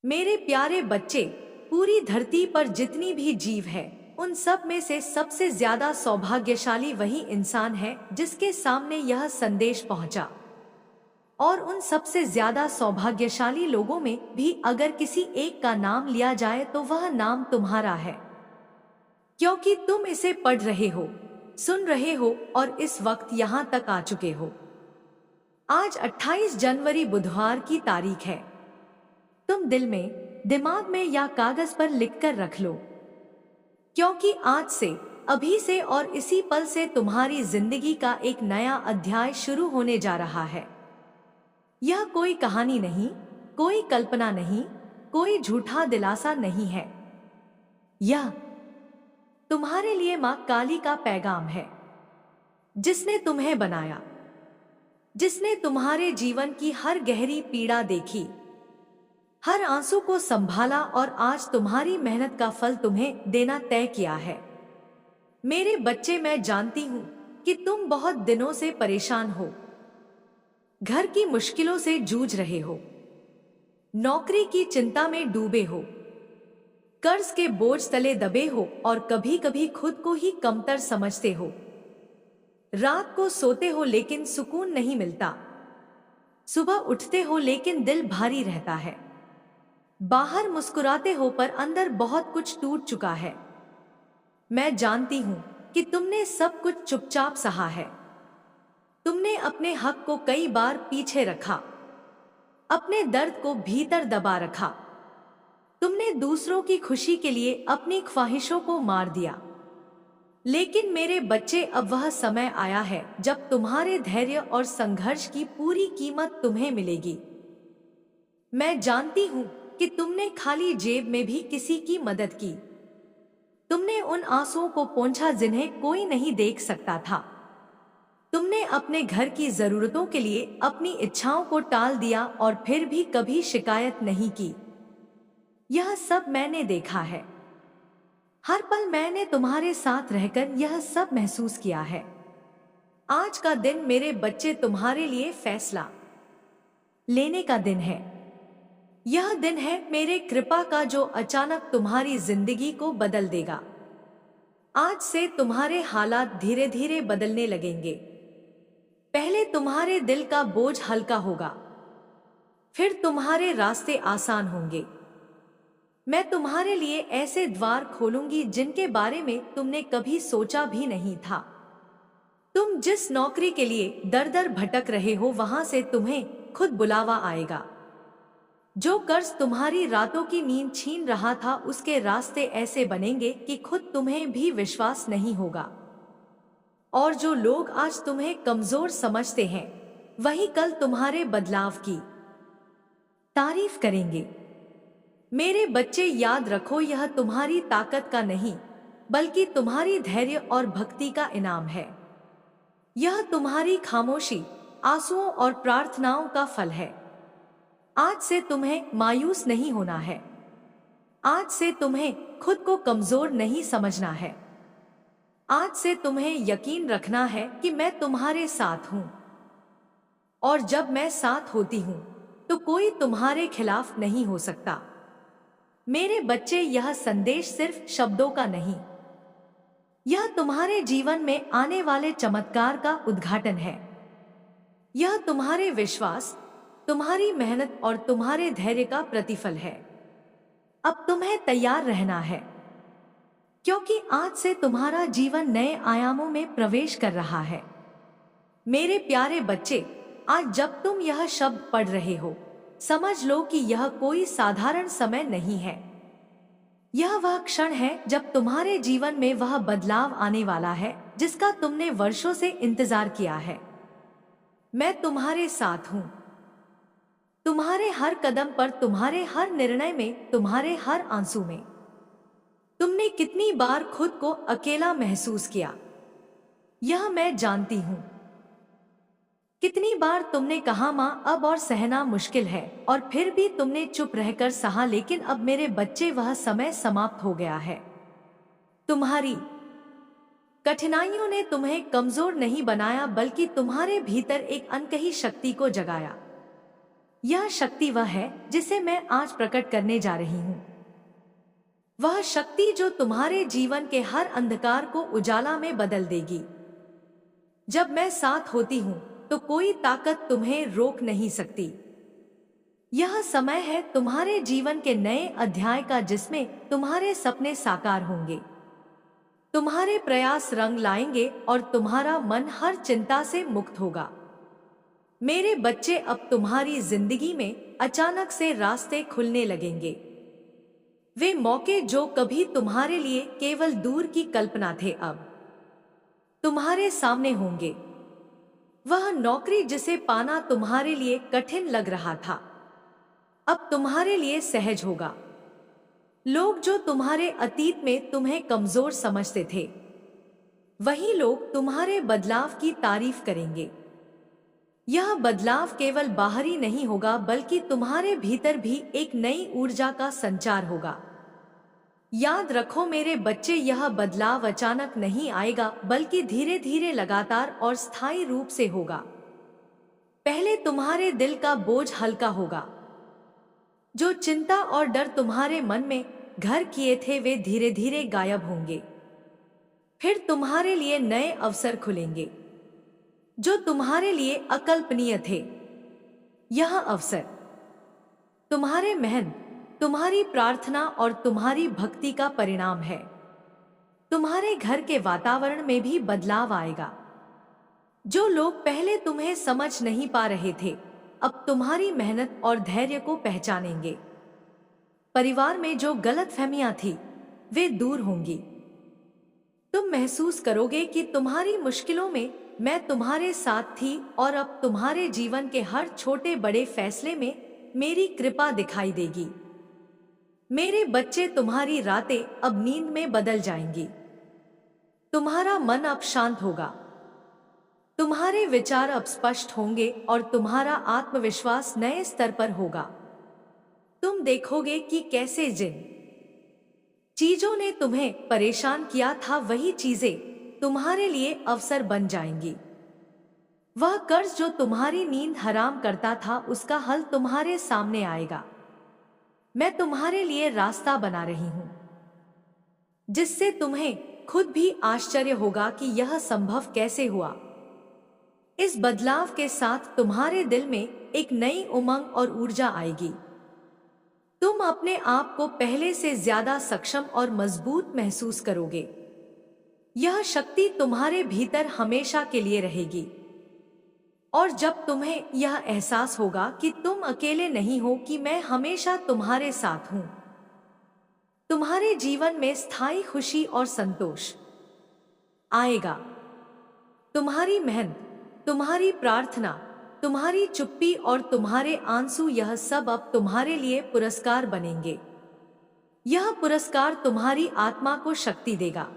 मेरे प्यारे बच्चे, पूरी धरती पर जितनी भी जीव है, उन सब में से सबसे ज्यादा सौभाग्यशाली वही इंसान है जिसके सामने यह संदेश पहुंचा। और उन सबसे ज्यादा सौभाग्यशाली लोगों में भी अगर किसी एक का नाम लिया जाए तो वह नाम तुम्हारा है, क्योंकि तुम इसे पढ़ रहे हो, सुन रहे हो और इस वक्त यहाँ तक आ चुके हो। आज 28 जनवरी बुधवार की तारीख है। तुम दिल में, दिमाग में या कागज पर लिखकर रख लो, क्योंकि आज से, अभी से और इसी पल से तुम्हारी जिंदगी का एक नया अध्याय शुरू होने जा रहा है। यह कोई कहानी नहीं, कोई कल्पना नहीं, कोई झूठा दिलासा नहीं है। यह तुम्हारे लिए मां काली का पैगाम है, जिसने तुम्हें बनाया, जिसने तुम्हारे जीवन की हर गहरी पीड़ा देखी, हर आंसू को संभाला और आज तुम्हारी मेहनत का फल तुम्हें देना तय किया है। मेरे बच्चे, मैं जानती हूं कि तुम बहुत दिनों से परेशान हो, घर की मुश्किलों से जूझ रहे हो, नौकरी की चिंता में डूबे हो, कर्ज के बोझ तले दबे हो और कभी कभी खुद को ही कमतर समझते हो। रात को सोते हो लेकिन सुकून नहीं मिलता, सुबह उठते हो लेकिन दिल भारी रहता है। बाहर मुस्कुराते हो पर अंदर बहुत कुछ टूट चुका है। मैं जानती हूं कि तुमने सब कुछ चुपचाप सहा है। तुमने अपने हक को कई बार पीछे रखा, अपने दर्द को भीतर दबा रखा। तुमने दूसरों की खुशी के लिए अपनी ख्वाहिशों को मार दिया। लेकिन मेरे बच्चे, अब वह समय आया है जब तुम्हारे धैर्य और संघर्ष की पूरी कीमत तुम्हें मिलेगी। मैं जानती हूं कि तुमने खाली जेब में भी किसी की मदद की। तुमने उन आंसुओं को पोंछा जिन्हें कोई नहीं देख सकता था। तुमने अपने घर की जरूरतों के लिए अपनी इच्छाओं को टाल दिया और फिर भी कभी शिकायत नहीं की। यह सब मैंने देखा है। हर पल मैंने तुम्हारे साथ रहकर यह सब महसूस किया है। आज का दिन मेरे बच्चे तुम्हारे लिए फैसला लेने का दिन है। यह दिन है मेरे कृपा का जो अचानक तुम्हारी जिंदगी को बदल देगा। आज से तुम्हारे हालात धीरे धीरे बदलने लगेंगे। पहले तुम्हारे दिल का बोझ हल्का होगा, फिर तुम्हारे रास्ते आसान होंगे। मैं तुम्हारे लिए ऐसे द्वार खोलूंगी जिनके बारे में तुमने कभी सोचा भी नहीं था। तुम जिस नौकरी के लिए दर दर भटक रहे हो, वहां से तुम्हें खुद बुलावा आएगा। जो कर्ज तुम्हारी रातों की नींद छीन रहा था, उसके रास्ते ऐसे बनेंगे कि खुद तुम्हें भी विश्वास नहीं होगा। और जो लोग आज तुम्हें कमजोर समझते हैं, वही कल तुम्हारे बदलाव की तारीफ करेंगे। मेरे बच्चे, याद रखो, यह तुम्हारी ताकत का नहीं, बल्कि तुम्हारी धैर्य और भक्ति का इनाम है। यह तुम्हारी खामोशी, आंसुओं और प्रार्थनाओं का फल है। आज से तुम्हें मायूस नहीं होना है। आज से तुम्हें खुद को कमजोर नहीं समझना है। आज से तुम्हें यकीन रखना है कि मैं तुम्हारे साथ हूं। और जब मैं साथ होती हूं तो कोई तुम्हारे खिलाफ नहीं हो सकता। मेरे बच्चे, यह संदेश सिर्फ शब्दों का नहीं, यह तुम्हारे जीवन में आने वाले चमत्कार का उद्घाटन है। यह तुम्हारे विश्वास, तुम्हारी मेहनत और तुम्हारे धैर्य का प्रतिफल है। अब तुम्हें तैयार रहना है, क्योंकि आज से तुम्हारा जीवन नए आयामों में प्रवेश कर रहा है। मेरे प्यारे बच्चे, आज जब तुम यह शब्द पढ़ रहे हो, समझ लो कि यह कोई साधारण समय नहीं है। यह वह क्षण है जब तुम्हारे जीवन में वह बदलाव आने वाला है जिसका तुमने वर्षों से इंतजार किया है। मैं तुम्हारे साथ हूं, तुम्हारे हर कदम पर, तुम्हारे हर निर्णय में, तुम्हारे हर आंसू में। तुमने कितनी बार खुद को अकेला महसूस किया, यह मैं जानती हूं। कितनी बार तुमने कहा, मां अब और सहना मुश्किल है, और फिर भी तुमने चुप रहकर सहा। लेकिन अब मेरे बच्चे, वह समय समाप्त हो गया है। तुम्हारी कठिनाइयों ने तुम्हें कमजोर नहीं बनाया, बल्कि तुम्हारे भीतर एक अनकही शक्ति को जगाया। यह शक्ति वह है जिसे मैं आज प्रकट करने जा रही हूँ। वह शक्ति जो तुम्हारे जीवन के हर अंधकार को उजाला में बदल देगी। जब मैं साथ होती हूँ तो कोई ताकत तुम्हें रोक नहीं सकती। यह समय है तुम्हारे जीवन के नए अध्याय का, जिसमें तुम्हारे सपने साकार होंगे, तुम्हारे प्रयास रंग लाएंगे और तुम्हारा मन हर चिंता से मुक्त होगा। मेरे बच्चे, अब तुम्हारी जिंदगी में अचानक से रास्ते खुलने लगेंगे। वे मौके जो कभी तुम्हारे लिए केवल दूर की कल्पना थे, अब तुम्हारे सामने होंगे। वह नौकरी जिसे पाना तुम्हारे लिए कठिन लग रहा था, अब तुम्हारे लिए सहज होगा। लोग जो तुम्हारे अतीत में तुम्हें कमजोर समझते थे, वही लोग तुम्हारे बदलाव की तारीफ करेंगे। यह बदलाव केवल बाहरी नहीं होगा, बल्कि तुम्हारे भीतर भी एक नई ऊर्जा का संचार होगा। याद रखो मेरे बच्चे, यह बदलाव अचानक नहीं आएगा, बल्कि धीरे धीरे, लगातार और स्थायी रूप से होगा। पहले तुम्हारे दिल का बोझ हल्का होगा। जो चिंता और डर तुम्हारे मन में घर किए थे, वे धीरे धीरे गायब होंगे। फिर तुम्हारे लिए नए अवसर खुलेंगे जो तुम्हारे लिए अकल्पनीय थे। यह अवसर तुम्हारे मेहनत, तुम्हारी प्रार्थना और तुम्हारी भक्ति का परिणाम है। तुम्हारे घर के वातावरण में भी बदलाव आएगा। जो लोग पहले तुम्हें समझ नहीं पा रहे थे, अब तुम्हारी मेहनत और धैर्य को पहचानेंगे। परिवार में जो गलतफहमियां थी, वे दूर होंगी। तुम महसूस करोगे कि तुम्हारी मुश्किलों में मैं तुम्हारे साथ थी, और अब तुम्हारे जीवन के हर छोटे बड़े फैसले में मेरी कृपा दिखाई देगी। मेरे बच्चे, तुम्हारी रातें अब नींद में बदल जाएंगी। तुम्हारा मन अब शांत होगा, तुम्हारे विचार अब स्पष्ट होंगे और तुम्हारा आत्मविश्वास नए स्तर पर होगा। तुम देखोगे कि कैसे जिन चीजों ने तुम्हें परेशान किया था, वही चीजें तुम्हारे लिए अवसर बन जाएंगी। वह कर्ज जो तुम्हारी नींद हराम करता था, उसका हल तुम्हारे सामने आएगा। मैं तुम्हारे लिए रास्ता बना रही हूं, जिससे तुम्हें खुद भी आश्चर्य होगा कि यह संभव कैसे हुआ। इस बदलाव के साथ तुम्हारे दिल में एक नई उमंग और ऊर्जा आएगी। तुम अपने आप को पहले से ज्यादा सक्षम और मजबूत महसूस करोगे। यह शक्ति तुम्हारे भीतर हमेशा के लिए रहेगी। और जब तुम्हें यह एहसास होगा कि तुम अकेले नहीं हो, कि मैं हमेशा तुम्हारे साथ हूं, तुम्हारे जीवन में स्थायी खुशी और संतोष आएगा। तुम्हारी मेहनत, तुम्हारी प्रार्थना, तुम्हारी चुप्पी और तुम्हारे आंसू, यह सब अब तुम्हारे लिए पुरस्कार बनेंगे। यह पुरस्कार तुम्हारी आत्मा को शक्ति देगा,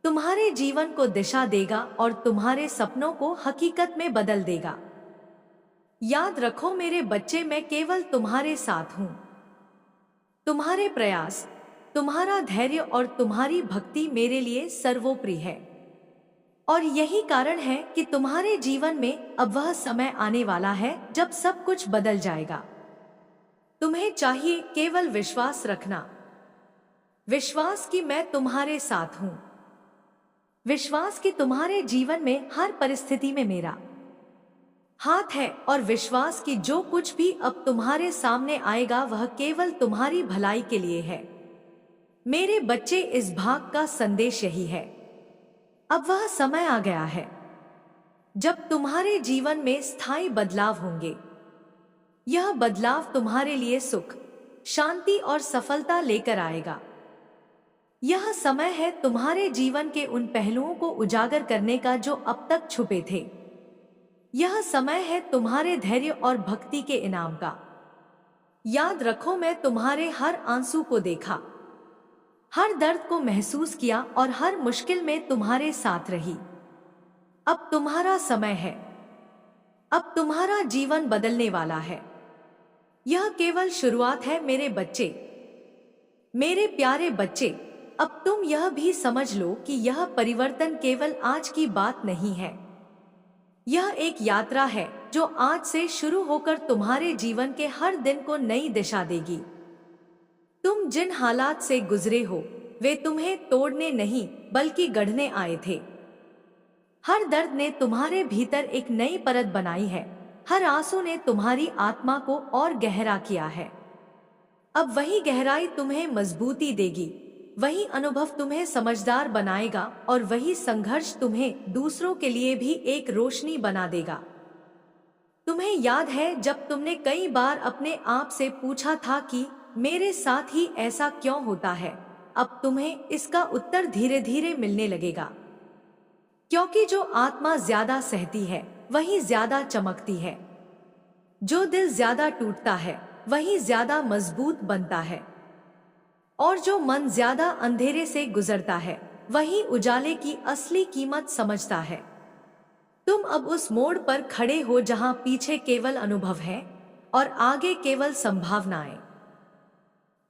तुम्हारे जीवन को दिशा देगा और तुम्हारे सपनों को हकीकत में बदल देगा। याद रखो मेरे बच्चे, मैं केवल तुम्हारे साथ हूं। तुम्हारे प्रयास, तुम्हारा धैर्य और तुम्हारी भक्ति मेरे लिए सर्वोपरि है। और यही कारण है कि तुम्हारे जीवन में अब वह समय आने वाला है जब सब कुछ बदल जाएगा। तुम्हें चाहिए केवल विश्वास रखना, विश्वास कि मैं तुम्हारे साथ हूं, विश्वास कि तुम्हारे जीवन में हर परिस्थिति में मेरा हाथ है, और विश्वास कि जो कुछ भी अब तुम्हारे सामने आएगा वह केवल तुम्हारी भलाई के लिए है। मेरे बच्चे, इस भाग का संदेश यही है। अब वह समय आ गया है जब तुम्हारे जीवन में स्थायी बदलाव होंगे। यह बदलाव तुम्हारे लिए सुख, शांति और सफलता लेकर आएगा। यह समय है तुम्हारे जीवन के उन पहलुओं को उजागर करने का जो अब तक छुपे थे। यह समय है तुम्हारे धैर्य और भक्ति के इनाम का। याद रखो, मैं तुम्हारे हर आंसू को देखा, हर दर्द को महसूस किया और हर मुश्किल में तुम्हारे साथ रही। अब तुम्हारा समय है, अब तुम्हारा जीवन बदलने वाला है। यह केवल शुरुआत है मेरे बच्चे, मेरे प्यारे बच्चे। अब तुम यह भी समझ लो कि यह परिवर्तन केवल आज की बात नहीं है। यह एक यात्रा है जो आज से शुरू होकर तुम्हारे जीवन के हर दिन को नई दिशा देगी। तुम जिन हालात से गुजरे हो वे तुम्हें तोड़ने नहीं बल्कि गढ़ने आए थे। हर दर्द ने तुम्हारे भीतर एक नई परत बनाई है, हर आंसू ने तुम्हारी आत्मा को और गहरा किया है। अब वही गहराई तुम्हें मजबूती देगी, वही अनुभव तुम्हें समझदार बनाएगा और वही संघर्ष तुम्हें दूसरों के लिए भी एक रोशनी बना देगा। तुम्हें याद है जब तुमने कई बार अपने आप से पूछा था कि मेरे साथ ही ऐसा क्यों होता है? अब तुम्हें इसका उत्तर धीरे धीरे मिलने लगेगा, क्योंकि जो आत्मा ज्यादा सहती है वही ज्यादा चमकती है। जो दिल ज्यादा टूटता है वही ज्यादा मजबूत बनता है, और जो मन ज्यादा अंधेरे से गुजरता है वही उजाले की असली कीमत समझता है। तुम अब उस मोड़ पर खड़े हो जहां पीछे केवल अनुभव है और आगे केवल संभावनाएं।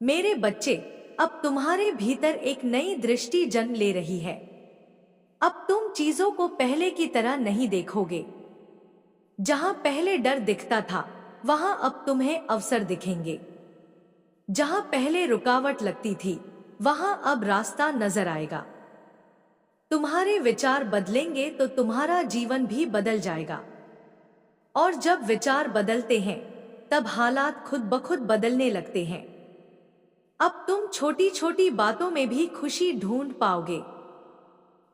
मेरे बच्चे, अब तुम्हारे भीतर एक नई दृष्टि जन्म ले रही है। अब तुम चीजों को पहले की तरह नहीं देखोगे। जहां पहले डर दिखता था वहां अब तुम्हें अवसर दिखेंगे। जहां पहले रुकावट लगती थी वहां अब रास्ता नजर आएगा। तुम्हारे विचार बदलेंगे तो तुम्हारा जीवन भी बदल जाएगा, और जब विचार बदलते हैं तब हालात खुद ब खुद बदलने लगते हैं। अब तुम छोटी छोटी बातों में भी खुशी ढूंढ पाओगे।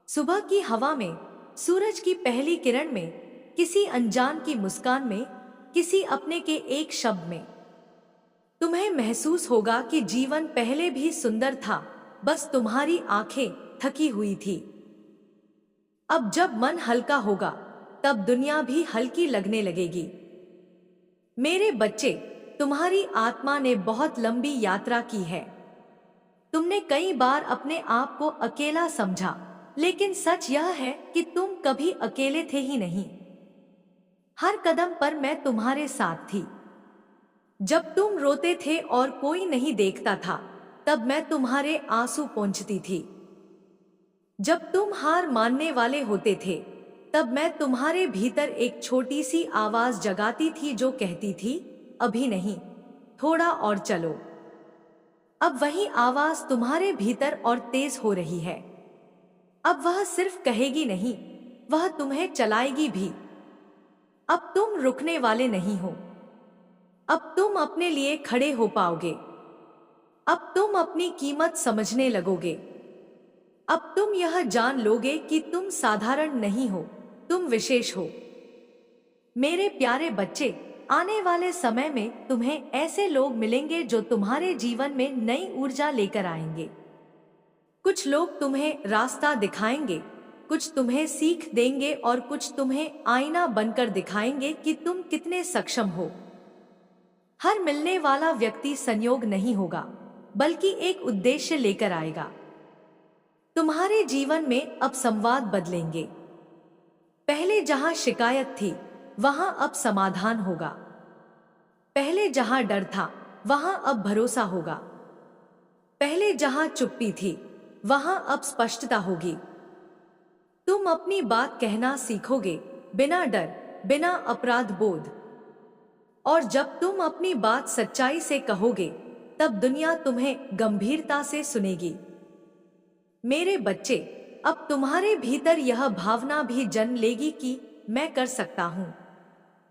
सुबह की हवा में, सूरज की पहली किरण में, किसी अनजान की मुस्कान में, किसी अपने के एक शब्द में। तुम्हें महसूस होगा कि जीवन पहले भी सुंदर था, बस तुम्हारी आंखें थकी हुई थी। अब जब मन हल्का होगा तब दुनिया भी हल्की लगने लगेगी। मेरे बच्चे, तुम्हारी आत्मा ने बहुत लंबी यात्रा की है। तुमने कई बार अपने आप को अकेला समझा, लेकिन सच यह है कि तुम कभी अकेले थे ही नहीं। हर कदम पर मैं तुम्हारे साथ थी। जब तुम रोते थे और कोई नहीं देखता था, तब मैं तुम्हारे आंसू पोंछती थी। जब तुम हार मानने वाले होते थे, तब मैं तुम्हारे भीतर एक छोटी सी आवाज जगाती थी जो कहती थी, अभी नहीं, थोड़ा और चलो। अब वही आवाज तुम्हारे भीतर और तेज हो रही है। अब वह सिर्फ कहेगी नहीं, वह तुम्हें चलाएगी भी। अब तुम रुकने वाले नहीं हो। अब तुम अपने लिए खड़े हो पाओगे। अब तुम अपनी कीमत समझने लगोगे। अब तुम यह जान लोगे कि तुम साधारण नहीं हो, तुम विशेष हो। मेरे प्यारे बच्चे, आने वाले समय में तुम्हें ऐसे लोग मिलेंगे जो तुम्हारे जीवन में नई ऊर्जा लेकर आएंगे। कुछ लोग तुम्हें रास्ता दिखाएंगे, कुछ तुम्हें सीख देंगे और कुछ तुम्हें आईना बनकर दिखाएंगे कि तुम कितने सक्षम हो। हर मिलने वाला व्यक्ति संयोग नहीं होगा, बल्कि एक उद्देश्य लेकर आएगा। तुम्हारे जीवन में अब संवाद बदलेंगे। पहले जहां शिकायत थी वहां अब समाधान होगा। पहले जहां डर था वहां अब भरोसा होगा। पहले जहां चुप्पी थी वहां अब स्पष्टता होगी। तुम अपनी बात कहना सीखोगे, बिना डर, बिना अपराध बोध। और जब तुम अपनी बात सच्चाई से कहोगे, तब दुनिया तुम्हें गंभीरता से सुनेगी। मेरे बच्चे, अब तुम्हारे भीतर यह भावना भी जन्म लेगी कि मैं कर सकता हूं।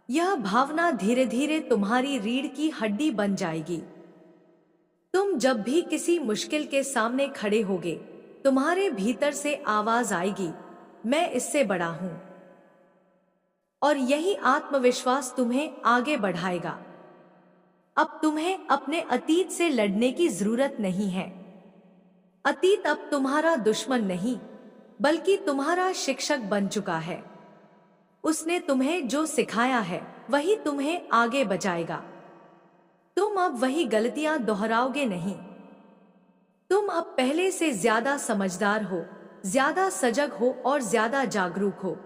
यह भावना धीरे धीरे तुम्हारी रीढ़ की हड्डी बन जाएगी। तुम जब भी किसी मुश्किल के सामने खड़े होगे, तुम्हारे भीतर से आवाज आएगी, मैं इससे बड़ा हूं। और यही आत्मविश्वास तुम्हें आगे बढ़ाएगा। अब तुम्हें अपने अतीत से लड़ने की जरूरत नहीं है। अतीत अब तुम्हारा दुश्मन नहीं, बल्कि तुम्हारा शिक्षक बन चुका है। उसने तुम्हें जो सिखाया है वही तुम्हें आगे बचाएगा। तुम अब वही गलतियां दोहराओगे नहीं। तुम अब पहले से ज्यादा समझदार हो, ज्यादा सजग हो और ज्यादा जागरूक हो।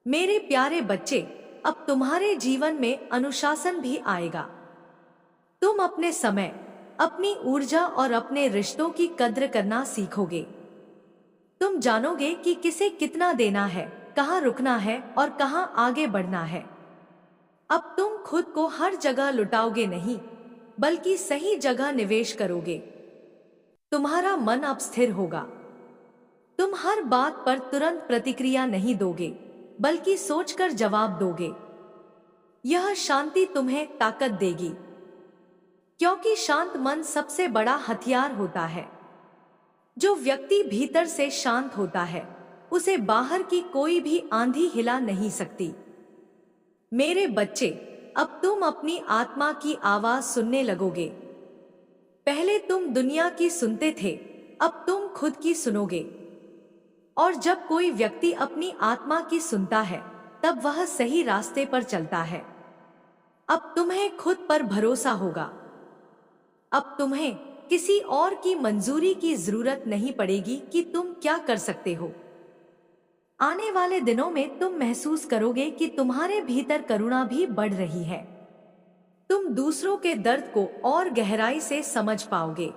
मेरे प्यारे बच्चे, अब तुम्हारे जीवन में अनुशासन भी आएगा। तुम अपने समय, अपनी ऊर्जा और अपने रिश्तों की कद्र करना सीखोगे। तुम जानोगे कि किसे कितना देना है, कहाँ रुकना है और कहाँ आगे बढ़ना है। अब तुम खुद को हर जगह लुटाओगे नहीं, बल्कि सही जगह निवेश करोगे। तुम्हारा मन अब स्थिर होगा। तुम हर बात पर तुरंत प्रतिक्रिया नहीं दोगे, बल्कि सोचकर जवाब दोगे। यह शांति तुम्हें ताकत देगी, क्योंकि शांत मन सबसे बड़ा हथियार होता है। जो व्यक्ति भीतर से शांत होता है, उसे बाहर की कोई भी आंधी हिला नहीं सकती। मेरे बच्चे, अब तुम अपनी आत्मा की आवाज सुनने लगोगे। पहले तुम दुनिया की सुनते थे, अब तुम खुद की सुनोगे। और जब कोई व्यक्ति अपनी आत्मा की सुनता है, तब वह सही रास्ते पर चलता है। अब तुम्हें खुद पर भरोसा होगा। अब तुम्हें किसी और की मंजूरी की जरूरत नहीं पड़ेगी कि तुम क्या कर सकते हो। आने वाले दिनों में तुम महसूस करोगे कि तुम्हारे भीतर करुणा भी बढ़ रही है। तुम दूसरों के दर्द को और गहराई से समझ पाओगे।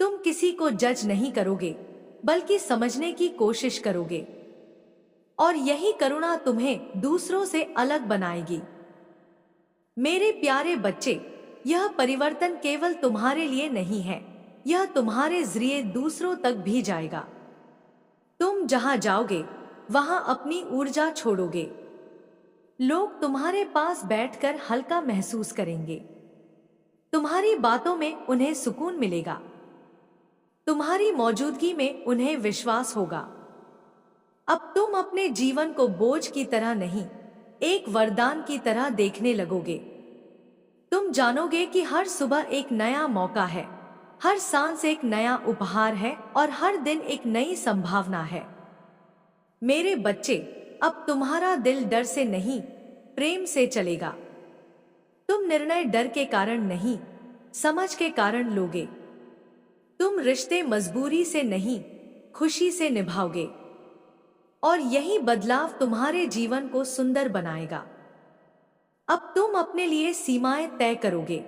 तुम किसी को जज नहीं करोगे, बल्कि समझने की कोशिश करोगे। और यही करुणा तुम्हें दूसरों से अलग बनाएगी। मेरे प्यारे बच्चे, यह परिवर्तन केवल तुम्हारे लिए नहीं है, यह तुम्हारे जरिए दूसरों तक भी जाएगा। तुम जहां जाओगे, वहां अपनी ऊर्जा छोड़ोगे। लोग तुम्हारे पास बैठकर हल्का महसूस करेंगे। तुम्हारी बातों में उन्हें सुकून मिलेगा। तुम्हारी मौजूदगी में उन्हें विश्वास होगा। अब तुम अपने जीवन को बोझ की तरह नहीं, एक वरदान की तरह देखने लगोगे। तुम जानोगे कि हर सुबह एक नया मौका है, हर सांस एक नया उपहार है और हर दिन एक नई संभावना है। मेरे बच्चे, अब तुम्हारा दिल डर से नहीं, प्रेम से चलेगा। तुम निर्णय डर के कारण नहीं, समझ के कारण लोगे। तुम रिश्ते मजबूरी से नहीं, खुशी से निभाओगे। और यही बदलाव तुम्हारे जीवन को सुंदर बनाएगा। अब तुम अपने लिए सीमाएं तय करोगे।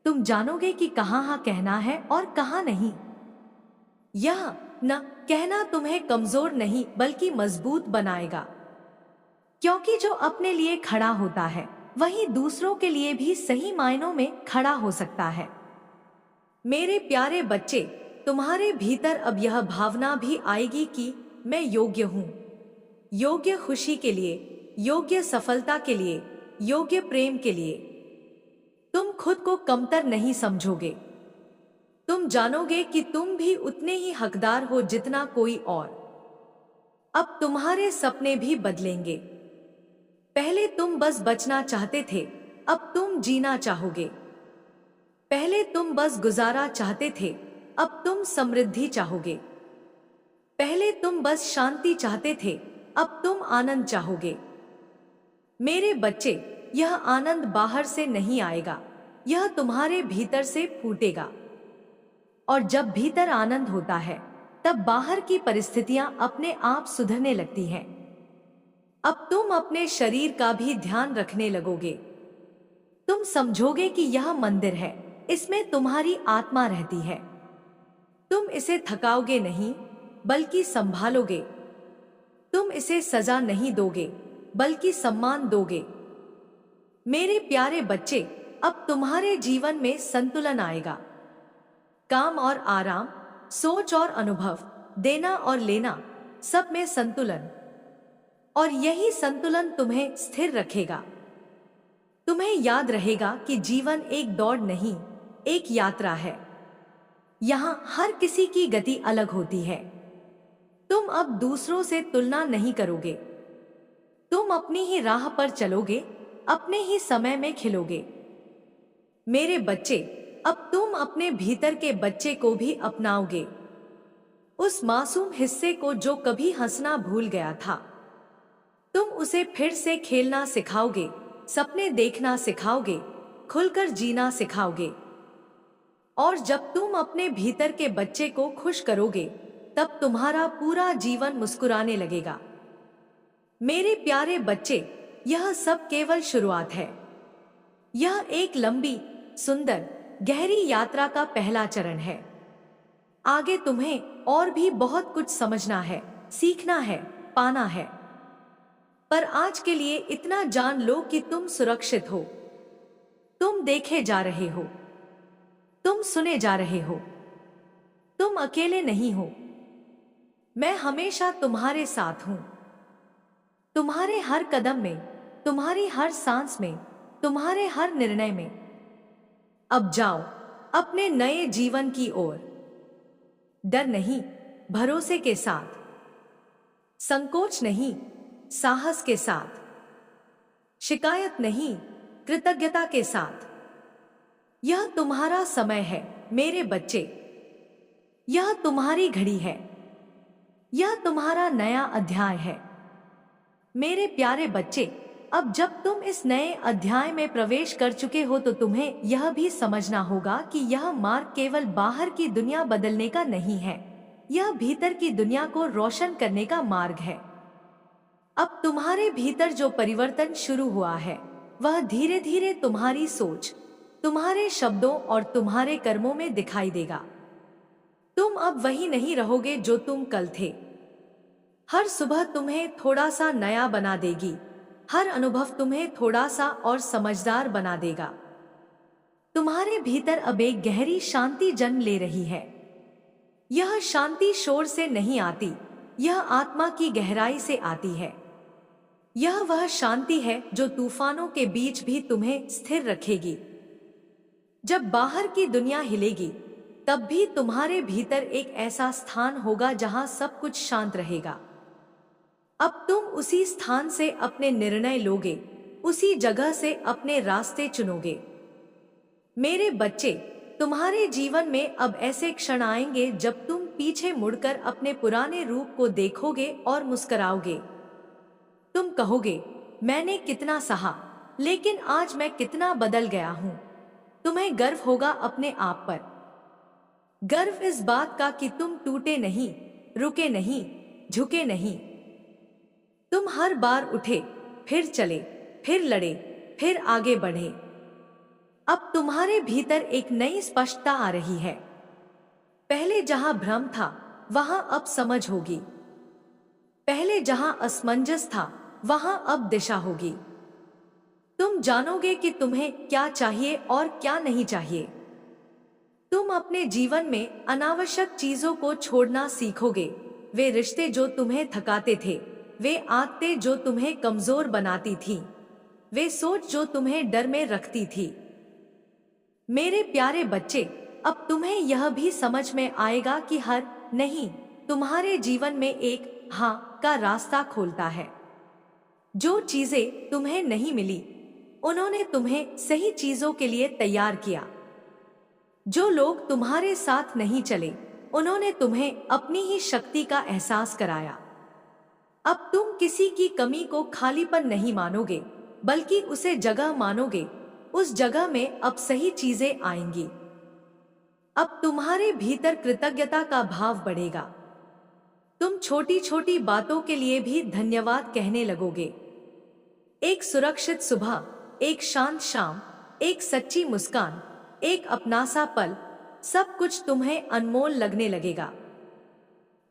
तुम जानोगे कि कहाँ हाँ कहना है और कहाँ नहीं। यह न कहना तुम्हें कमजोर नहीं, बल्कि मजबूत बनाएगा। क्योंकि जो अपने लिए खड़ा होता है, वही दूसरों के लिए भी सही मायनों में खड़ा हो सकता है। मेरे प्यारे बच्चे, तुम्हारे भीतर अब यह भावना भी आएगी कि मैं योग्य हूँ। योग्य खुशी के लिए, योग्य सफलता के लिए, योग्य प्रेम के लिए। तुम खुद को कमतर नहीं समझोगे। तुम जानोगे कि तुम भी उतने ही हकदार हो जितना कोई और। अब तुम्हारे सपने भी बदलेंगे। पहले तुम बस बचना चाहते थे, अब तुम जीना चाहोगे। पहले तुम बस गुजारा चाहते थे, अब तुम समृद्धि चाहोगे। पहले तुम बस शांति चाहते थे, अब तुम आनंद चाहोगे। मेरे बच्चे, यह आनंद बाहर से नहीं आएगा, यह तुम्हारे भीतर से फूटेगा। और जब भीतर आनंद होता है, तब बाहर की परिस्थितियां अपने आप सुधरने लगती हैं। अब तुम अपने शरीर का भी ध्यान रखने लगोगे। तुम समझोगे कि यह मंदिर है, इसमें तुम्हारी आत्मा रहती है। तुम इसे थकाओगे नहीं, बल्कि संभालोगे। तुम इसे सजा नहीं दोगे, बल्कि सम्मान दोगे। मेरे प्यारे बच्चे, अब तुम्हारे जीवन में संतुलन आएगा। काम और आराम, सोच और अनुभव, देना और लेना, सब में संतुलन। और यही संतुलन तुम्हें स्थिर रखेगा। तुम्हें याद रहेगा कि जीवन एक दौड़ नहीं, एक यात्रा है। यहां हर किसी की गति अलग होती है। तुम अब दूसरों से तुलना नहीं करोगे। तुम अपनी ही राह पर चलोगे, अपने ही समय में खिलोगे। मेरे बच्चे, अब तुम अपने भीतर के बच्चे को भी अपनाओगे। उस मासूम हिस्से को जो कभी हंसना भूल गया था। तुम उसे फिर से खेलना सिखाओगे, सपने देखना सिखाओगे, खुलकर जीना सिखाओगे। और जब तुम अपने भीतर के बच्चे को खुश करोगे, तब तुम्हारा पूरा जीवन मुस्कुराने लगेगा। मेरे प्यारे बच्चे, यह सब केवल शुरुआत है। यह एक लंबी, सुंदर, गहरी यात्रा का पहला चरण है। आगे तुम्हें और भी बहुत कुछ समझना है, सीखना है पाना है। पर आज के लिए इतना जान लो कि तुम सुरक्षित हो, तुम देखे जा रहे हो, तुम सुने जा रहे हो, तुम अकेले नहीं हो। मैं हमेशा तुम्हारे साथ हूं, तुम्हारे हर कदम में, तुम्हारी हर सांस में, तुम्हारे हर निर्णय में। अब जाओ अपने नए जीवन की ओर, डर नहीं, भरोसे के साथ, संकोच नहीं, साहस के साथ, शिकायत नहीं, कृतज्ञता के साथ। यह तुम्हारा समय है मेरे बच्चे, यह तुम्हारी घड़ी है, यह तुम्हारा नया अध्याय है। मेरे प्यारे बच्चे, अब जब तुम इस नए अध्याय में प्रवेश कर चुके हो तो तुम्हें यह भी समझना होगा कि यह मार्ग केवल बाहर की दुनिया बदलने का नहीं है, यह भीतर की दुनिया को रोशन करने का मार्ग है। अब तुम्हारे भीतर जो परिवर्तन शुरू हुआ है वह धीरे धीरे तुम्हारी सोच, तुम्हारे शब्दों और तुम्हारे कर्मों में दिखाई देगा। तुम अब वही नहीं रहोगे जो तुम कल थे। हर सुबह तुम्हें थोड़ा सा नया बना देगी, हर अनुभव तुम्हें थोड़ा सा और समझदार बना देगा। तुम्हारे भीतर अब एक गहरी शांति जन्म ले रही है। यह शांति शोर से नहीं आती, यह आत्मा की गहराई से आती है। यह वह शांति है जो तूफानों के बीच भी तुम्हें स्थिर रखेगी। जब बाहर की दुनिया हिलेगी तब भी तुम्हारे भीतर एक ऐसा स्थान होगा जहां सब कुछ शांत रहेगा। अब तुम उसी स्थान से अपने निर्णय लोगे, उसी जगह से अपने रास्ते चुनोगे। मेरे बच्चे, तुम्हारे जीवन में अब ऐसे क्षण आएंगे जब तुम पीछे मुड़कर अपने पुराने रूप को देखोगे और मुस्कुराओगे। तुम कहोगे, मैंने कितना सहा, लेकिन आज मैं कितना बदल गया हूं। तुम्हें गर्व होगा अपने आप पर, गर्व इस बात का कि तुम टूटे नहीं, रुके नहीं, झुके नहीं। तुम हर बार उठे, फिर चले, फिर लड़े, फिर आगे बढ़े। अब तुम्हारे भीतर एक नई स्पष्टता आ रही है। पहले जहां भ्रम था वहां अब समझ होगी, पहले जहां असमंजस था वहां अब दिशा होगी। तुम जानोगे कि तुम्हें क्या चाहिए और क्या नहीं चाहिए। तुम अपने जीवन में अनावश्यक चीजों को छोड़ना सीखोगे, वे रिश्ते जो तुम्हें थकाते थे, वे आदतें जो तुम्हें कमजोर बनाती थीं, वे सोच जो तुम्हें डर में रखती थी। मेरे प्यारे बच्चे, अब तुम्हें यह भी समझ में आएगा कि हर नहीं तुम्हारे जीवन में एक हाँ का रास्ता खोलता है। जो चीजें तुम्हें नहीं मिली उन्होंने तुम्हें सही चीजों के लिए तैयार किया। जो लोग तुम्हारे साथ नहीं चले उन्होंने तुम्हें अपनी ही शक्ति का एहसास कराया। अब तुम किसी की कमी को खालीपन नहीं मानोगे, बल्कि उसे जगह मानोगे। उस जगह में अब सही चीजें आएंगी। अब तुम्हारे भीतर कृतज्ञता का भाव बढ़ेगा। तुम छोटी छोटी बातों के लिए भी धन्यवाद कहने लगोगे। एक सुरक्षित सुबह, एक शांत शाम, एक सच्ची मुस्कान, एक अपनासा पल, सब कुछ तुम्हें अनमोल लगने लगेगा।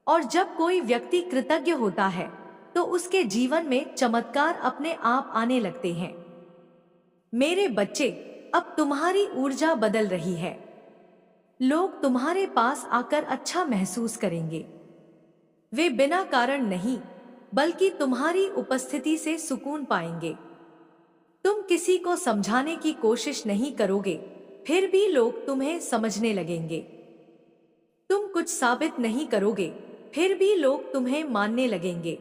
और जब कोई व्यक्ति कृतज्ञ होता है तो उसके जीवन में चमत्कार अपने आप आने लगते हैं। मेरे बच्चे, अब तुम्हारी ऊर्जा बदल रही है। लोग तुम्हारे पास आकर अच्छा महसूस करेंगे। वे बिना कारण नहीं, बल्कि तुम्हारी उपस्थिति से सुकून पाएंगे। तुम किसी को समझाने की कोशिश नहीं करोगे, फिर भी लोग तुम्हें समझने लगेंगे। तुम कुछ साबित नहीं करोगे, फिर भी लोग तुम्हें मानने लगेंगे।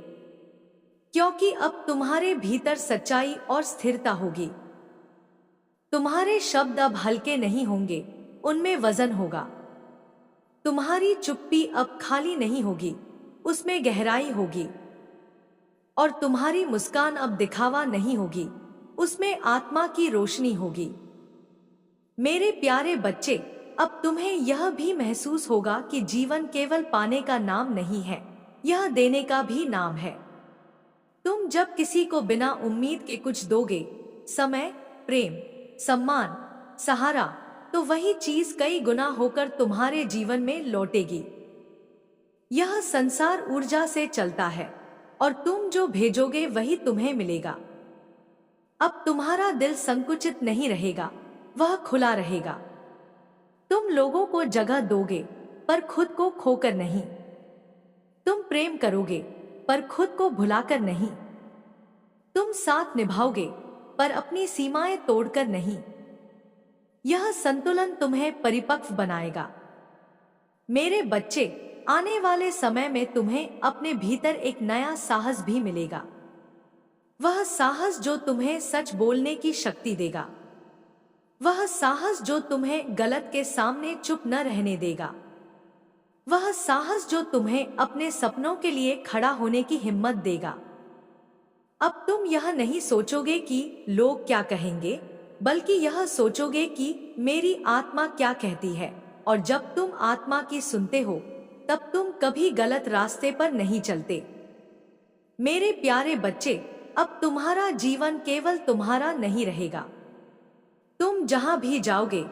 क्योंकि अब तुम्हारे भीतर सच्चाई और स्थिरता होगी। तुम्हारे शब्द अब हल्के नहीं होंगे, उनमें वजन होगा। तुम्हारी चुप्पी अब खाली नहीं होगी, उसमें गहराई होगी। और तुम्हारी मुस्कान अब दिखावा नहीं होगी, उसमें आत्मा की रोशनी होगी। मेरे प्यारे बच्चे, अब तुम्हें यह भी महसूस होगा कि जीवन केवल पाने का नाम नहीं है, यह देने का भी नाम है। तुम जब किसी को बिना उम्मीद के कुछ दोगे, समय, प्रेम, सम्मान, सहारा, तो वही चीज कई गुना होकर तुम्हारे जीवन में लौटेगी। यह संसार ऊर्जा से चलता है, और तुम जो भेजोगे वही तुम्हें मिलेगा। अब तुम्हारा दिल संकुचित नहीं रहेगा, वह खुला रहेगा। तुम लोगों को जगह दोगे पर खुद को खोकर नहीं। तुम प्रेम करोगे पर खुद को भुलाकर नहीं। तुम साथ निभाओगे पर अपनी सीमाएं तोड़कर नहीं। यह संतुलन तुम्हें परिपक्व बनाएगा। मेरे बच्चे, आने वाले समय में तुम्हें अपने भीतर एक नया साहस भी मिलेगा। वह साहस जो तुम्हें सच बोलने की शक्ति देगा। वह साहस जो तुम्हें गलत के सामने चुप न रहने देगा। वह साहस जो तुम्हें अपने सपनों के लिए खड़ा होने की हिम्मत देगा। अब तुम यह नहीं सोचोगे कि लोग क्या कहेंगे, बल्कि यह सोचोगे कि मेरी आत्मा क्या कहती है। और जब तुम आत्मा की सुनते हो, तब तुम कभी गलत रास्ते पर नहीं चलते। मेरे प्यारे बच्चे, अब तुम्हारा जीवन केवल तुम्हारा नहीं रहेगा। तुम जहां भी जाओगे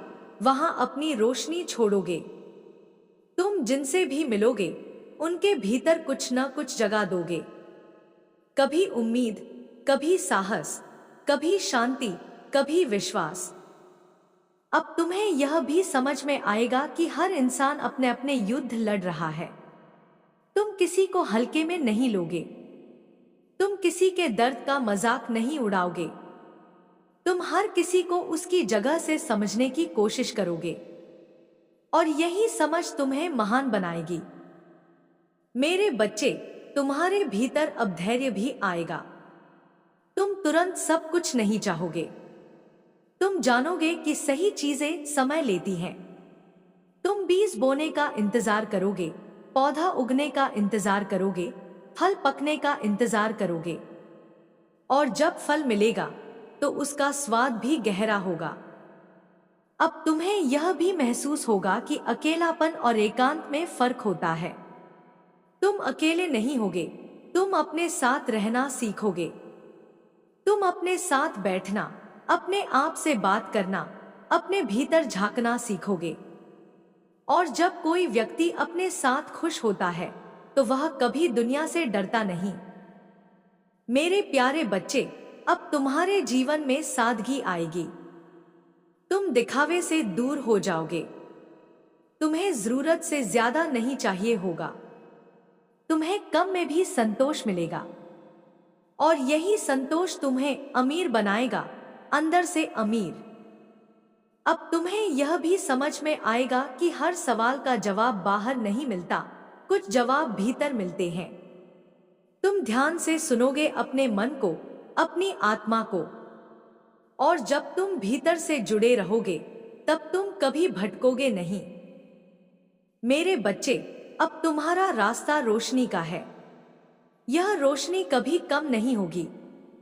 वहां अपनी रोशनी छोड़ोगे। तुम जिनसे भी मिलोगे उनके भीतर कुछ न कुछ जगा दोगे। कभी उम्मीद, कभी साहस, कभी शांति, कभी विश्वास। अब तुम्हें यह भी समझ में आएगा कि हर इंसान अपने अपने युद्ध लड़ रहा है। तुम किसी को हल्के में नहीं लोगे। तुम किसी के दर्द का मजाक नहीं उड़ाओगे। तुम हर किसी को उसकी जगह से समझने की कोशिश करोगे, और यही समझ तुम्हें महान बनाएगी। मेरे बच्चे, तुम्हारे भीतर अब धैर्य भी आएगा। तुम तुरंत सब कुछ नहीं चाहोगे। तुम जानोगे कि सही चीजें समय लेती हैं। तुम बीज बोने का इंतजार करोगे, पौधा उगने का इंतजार करोगे, फल पकने का इंतजार करोगे, और जब फल मिलेगा तो उसका स्वाद भी गहरा होगा। अब तुम्हें यह भी महसूस होगा कि अकेलापन और एकांत में फर्क होता है। तुम अकेले नहीं होगे, तुम अपने साथ रहना सीखोगे। तुम अपने साथ बैठना, अपने आप से बात करना, अपने भीतर झांकना सीखोगे। और जब कोई व्यक्ति अपने साथ खुश होता है तो वह कभी दुनिया से डरता नहीं। मेरे प्यारे बच्चे, अब तुम्हारे जीवन में सादगी आएगी। तुम दिखावे से दूर हो जाओगे। तुम्हें जरूरत से ज्यादा नहीं चाहिए होगा। तुम्हें कम में भी संतोष मिलेगा, और यही संतोष तुम्हें अमीर बनाएगा, अंदर से अमीर। अब तुम्हें यह भी समझ में आएगा कि हर सवाल का जवाब बाहर नहीं मिलता, कुछ जवाब भीतर मिलते हैं। तुम ध्यान से सुनोगे अपने मन को, अपनी आत्मा को, और जब तुम भीतर से जुड़े रहोगे तब तुम कभी भटकोगे नहीं। मेरे बच्चे, अब तुम्हारा रास्ता रोशनी का है। यह रोशनी कभी कम नहीं होगी,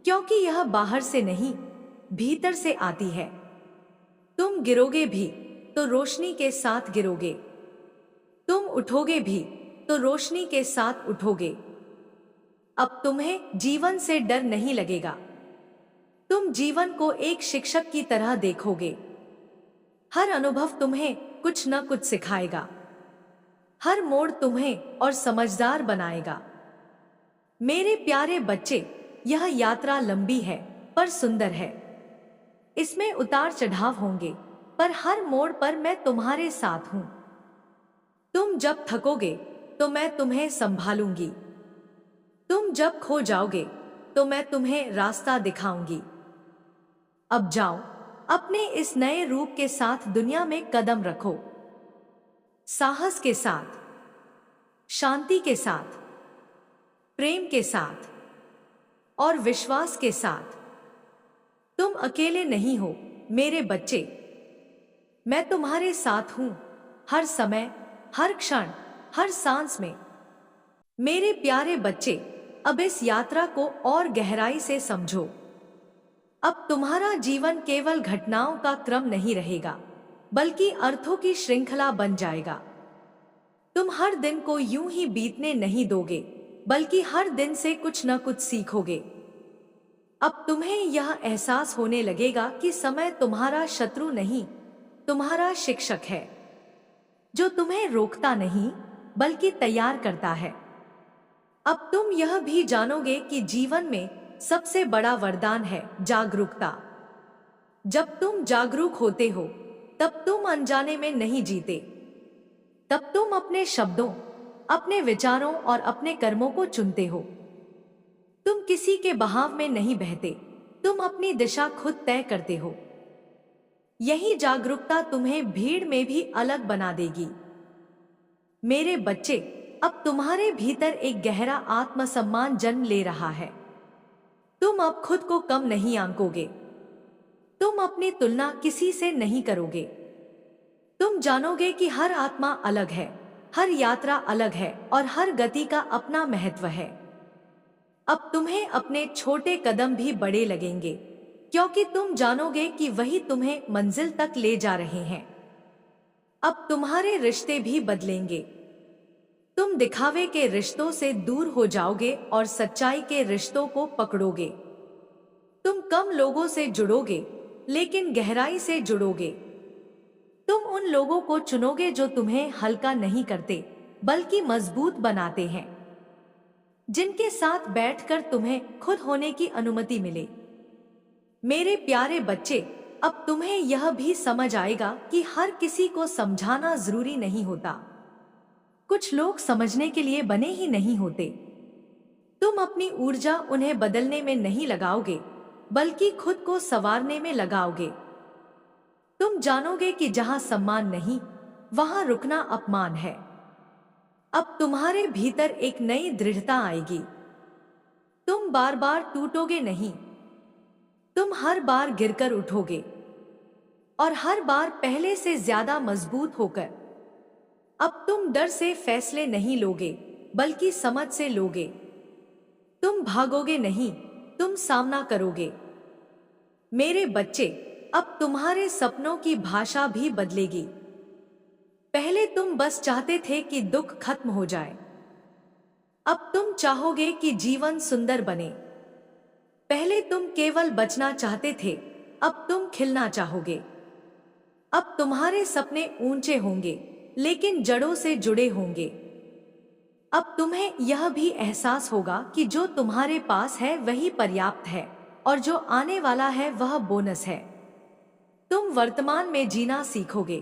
क्योंकि यह बाहर से नहीं, भीतर से आती है। तुम गिरोगे भी तो रोशनी के साथ गिरोगे। तुम उठोगे भी तो रोशनी के साथ उठोगे। अब तुम्हें जीवन से डर नहीं लगेगा। तुम जीवन को एक शिक्षक की तरह देखोगे। हर अनुभव तुम्हें कुछ न कुछ सिखाएगा। हर मोड़ तुम्हें और समझदार बनाएगा। मेरे प्यारे बच्चे, यह यात्रा लंबी है पर सुंदर है। इसमें उतार चढ़ाव होंगे, पर हर मोड़ पर मैं तुम्हारे साथ हूं। तुम जब थकोगे तो मैं तुम्हें संभालूंगी। तुम जब खो जाओगे तो मैं तुम्हें रास्ता दिखाऊंगी। अब जाओ, अपने इस नए रूप के साथ दुनिया में कदम रखो। साहस के साथ, शांति के साथ, प्रेम के साथ और विश्वास के साथ। तुम अकेले नहीं हो मेरे बच्चे। मैं तुम्हारे साथ हूं, हर समय, हर क्षण, हर सांस में। मेरे प्यारे बच्चे, अब इस यात्रा को और गहराई से समझो। अब तुम्हारा जीवन केवल घटनाओं का क्रम नहीं रहेगा, बल्कि अर्थों की श्रृंखला बन जाएगा। तुम हर दिन को यूं ही बीतने नहीं दोगे, बल्कि हर दिन से कुछ न कुछ सीखोगे। अब तुम्हें यह एहसास होने लगेगा कि समय तुम्हारा शत्रु नहीं, तुम्हारा शिक्षक है, जो तुम्हें रोकता नहीं बल्कि तैयार करता है। अब तुम यह भी जानोगे कि जीवन में सबसे बड़ा वरदान है जागरूकता। जब तुम जागरूक होते हो तब तुम अनजाने में नहीं जीते। तब तुम अपने शब्दों, अपने विचारों और अपने कर्मों को चुनते हो। तुम किसी के बहाव में नहीं बहते, तुम अपनी दिशा खुद तय करते हो। यही जागरूकता तुम्हें भीड़ में भी अलग बना देगी। मेरे बच्चे, अब तुम्हारे भीतर एक गहरा आत्मसम्मान जन्म ले रहा है। तुम अब खुद को कम नहीं आंकोगे। तुम अपनी तुलना किसी से नहीं करोगे। तुम जानोगे कि हर आत्मा अलग है, हर यात्रा अलग है और हर गति का अपना महत्व है। अब तुम्हें अपने छोटे कदम भी बड़े लगेंगे, क्योंकि तुम जानोगे कि वही तुम्हें मंजिल तक ले जा रहे हैं। अब तुम्हारे रिश्ते भी बदलेंगे। तुम दिखावे के रिश्तों से दूर हो जाओगे और सच्चाई के रिश्तों को पकड़ोगे। तुम कम लोगों से जुड़ोगे, लेकिन गहराई से जुड़ोगे। तुम उन लोगों को चुनोगे जो तुम्हें हल्का नहीं करते, बल्कि मजबूत बनाते हैं, जिनके साथ बैठकर तुम्हें खुद होने की अनुमति मिले। मेरे प्यारे बच्चे, अब तुम्हें यह भी समझ आएगा कि हर किसी को समझाना जरूरी नहीं होता। कुछ लोग समझने के लिए बने ही नहीं होते। तुम अपनी ऊर्जा उन्हें बदलने में नहीं लगाओगे, बल्कि खुद को संवारने में लगाओगे। तुम जानोगे कि जहां सम्मान नहीं, वहां रुकना अपमान है। अब तुम्हारे भीतर एक नई दृढ़ता आएगी। तुम बार बार टूटोगे नहीं। तुम हर बार गिरकर उठोगे, और हर बार पहले से ज्यादा मजबूत होकर। अब तुम डर से फैसले नहीं लोगे, बल्कि समझ से लोगे। तुम भागोगे नहीं, तुम सामना करोगे। मेरे बच्चे, अब तुम्हारे सपनों की भाषा भी बदलेगी। पहले तुम बस चाहते थे कि दुख खत्म हो जाए। अब तुम चाहोगे कि जीवन सुंदर बने। पहले तुम केवल बचना चाहते थे, अब तुम खिलना चाहोगे। अब तुम्हारे सपने ऊंचे होंगे, लेकिन जड़ों से जुड़े होंगे। अब तुम्हें यह भी एहसास होगा कि जो तुम्हारे पास है वही पर्याप्त है, और जो आने वाला है वह बोनस है। तुम वर्तमान में जीना सीखोगे।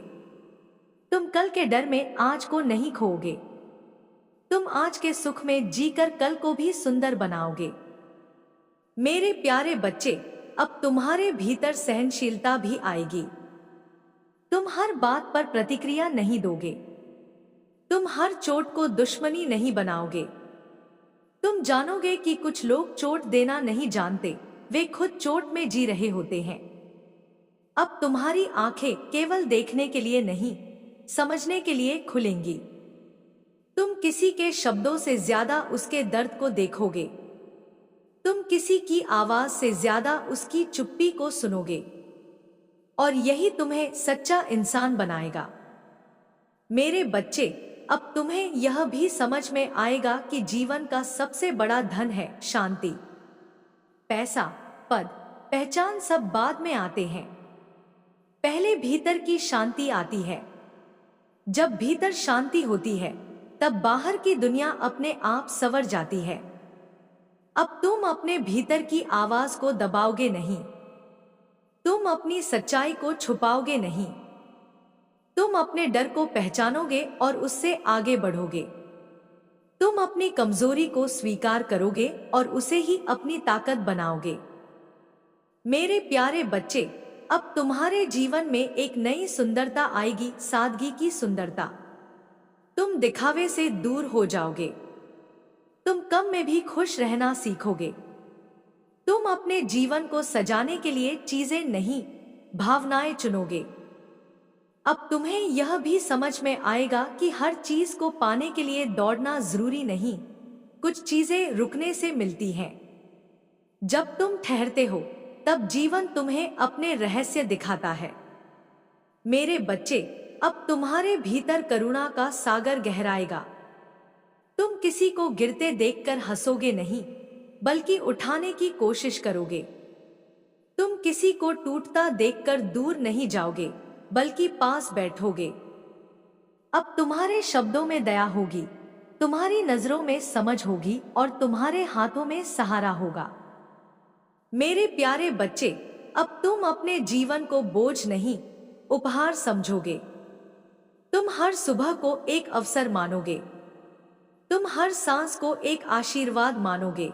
तुम कल के डर में आज को नहीं खोओगे। तुम आज के सुख में जीकर कल को भी सुंदर बनाओगे। मेरे प्यारे बच्चे, अब तुम्हारे भीतर सहनशीलता भी आएगी। तुम हर बात पर प्रतिक्रिया नहीं दोगे। तुम हर चोट को दुश्मनी नहीं बनाओगे। तुम जानोगे कि कुछ लोग चोट देना नहीं जानते, वे खुद चोट में जी रहे होते हैं। अब तुम्हारी आंखें केवल देखने के लिए नहीं, समझने के लिए खुलेंगी। तुम किसी के शब्दों से ज्यादा उसके दर्द को देखोगे। तुम किसी की आवाज से ज्यादा उसकी चुप्पी को सुनोगे, और यही तुम्हें सच्चा इंसान बनाएगा। मेरे बच्चे, अब तुम्हें यह भी समझ में आएगा कि जीवन का सबसे बड़ा धन है शांति। पैसा, पद, पहचान सब बाद में आते हैं। पहले भीतर की शांति आती है। जब भीतर शांति होती है, तब बाहर की दुनिया अपने आप संवर जाती है। अब तुम अपने भीतर की आवाज को दबाओगे नहीं। तुम अपनी सच्चाई को छुपाओगे नहीं। तुम अपने डर को पहचानोगे और उससे आगे बढ़ोगे। तुम अपनी कमजोरी को स्वीकार करोगे और उसे ही अपनी ताकत बनाओगे। मेरे प्यारे बच्चे, अब तुम्हारे जीवन में एक नई सुंदरता आएगी, सादगी की सुंदरता। तुम दिखावे से दूर हो जाओगे। तुम कम में भी खुश रहना सीखोगे। तुम अपने जीवन को सजाने के लिए चीजें नहीं, भावनाएं चुनोगे। अब तुम्हें यह भी समझ में आएगा कि हर चीज को पाने के लिए दौड़ना जरूरी नहीं, कुछ चीजें रुकने से मिलती हैं। जब तुम ठहरते हो, तब जीवन तुम्हें अपने रहस्य दिखाता है। मेरे बच्चे, अब तुम्हारे भीतर करुणा का सागर गहराएगा। तुम किसी को गिरते देखकर हंसोगे नहीं, बल्कि उठाने की कोशिश करोगे। तुम किसी को टूटता देखकर दूर नहीं जाओगे, बल्कि पास बैठोगे। अब तुम्हारे शब्दों में दया होगी। तुम्हारी नजरों में समझ होगी और तुम्हारे हाथों में सहारा होगा। मेरे प्यारे बच्चे, अब तुम अपने जीवन को बोझ नहीं, उपहार समझोगे। तुम हर सुबह को एक अवसर मानोगे। तुम हर सांस को एक आशीर्वाद मानोगे।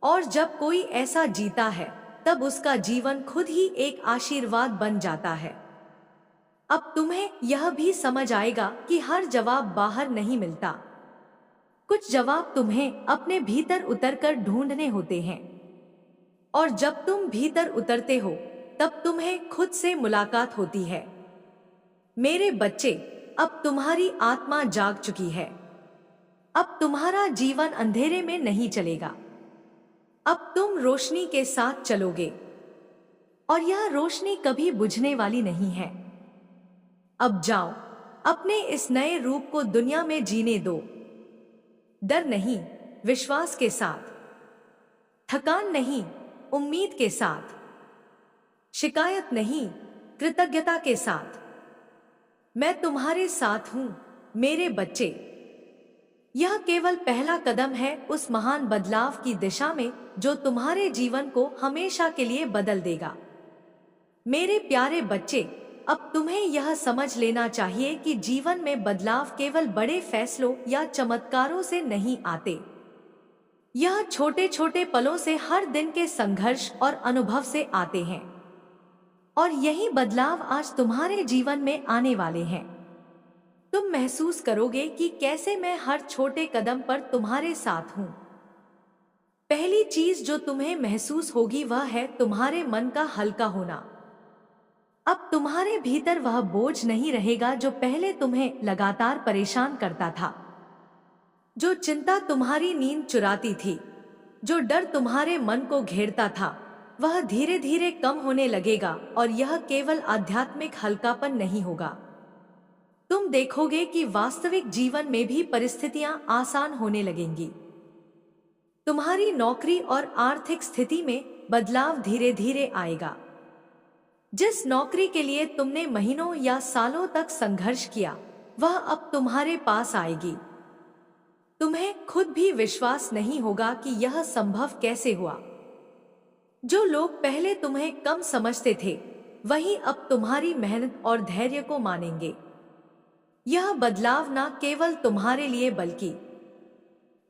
और जब कोई ऐसा जीता है, तब उसका जीवन खुद ही एक आशीर्वाद बन जाता है। अब तुम्हें यह भी समझ आएगा कि हर जवाब बाहर नहीं मिलता। कुछ जवाब तुम्हें अपने भीतर उतरकर ढूंढने होते हैं। और जब तुम भीतर उतरते हो, तब तुम्हें खुद से मुलाकात होती है। मेरे बच्चे, अब तुम्हारी आत्मा जाग चुकी है। अब तुम्हारा जीवन अंधेरे में नहीं चलेगा। अब तुम रोशनी के साथ चलोगे, और यह रोशनी कभी बुझने वाली नहीं है। अब जाओ, अपने इस नए रूप को दुनिया में जीने दो। डर नहीं, विश्वास के साथ। थकान नहीं, उम्मीद के साथ। शिकायत नहीं, कृतज्ञता के साथ। मैं तुम्हारे साथ हूं, मेरे बच्चे। यह केवल पहला कदम है उस महान बदलाव की दिशा में जो तुम्हारे जीवन को हमेशा के लिए बदल देगा। मेरे प्यारे बच्चे, अब तुम्हें यह समझ लेना चाहिए कि जीवन में बदलाव केवल बड़े फैसलों या चमत्कारों से नहीं आते। यह छोटे छोटे पलों से, हर दिन के संघर्ष और अनुभव से आते हैं। और यही बदलाव आज तुम्हारे जीवन में आने वाले हैं। तुम महसूस करोगे कि कैसे मैं हर छोटे कदम पर तुम्हारे साथ हूं। पहली चीज जो तुम्हें महसूस होगी वह है तुम्हारे मन का हल्का होना। अब तुम्हारे भीतर वह बोझ नहीं रहेगा जो पहले तुम्हें लगातार परेशान करता था। जो चिंता तुम्हारी नींद चुराती थी, जो डर तुम्हारे मन को घेरता था, वह धीरे धीरे कम होने लगेगा। और यह केवल आध्यात्मिक हल्कापन नहीं होगा। तुम देखोगे कि वास्तविक जीवन में भी परिस्थितियां आसान होने लगेंगी। तुम्हारी नौकरी और आर्थिक स्थिति में बदलाव धीरे धीरे आएगा। जिस नौकरी के लिए तुमने महीनों या सालों तक संघर्ष किया, वह अब तुम्हारे पास आएगी। तुम्हें खुद भी विश्वास नहीं होगा कि यह संभव कैसे हुआ। जो लोग पहले तुम्हें कम समझते थे, वही अब तुम्हारी मेहनत और धैर्य को मानेंगे। यह बदलाव न केवल तुम्हारे लिए बल्कि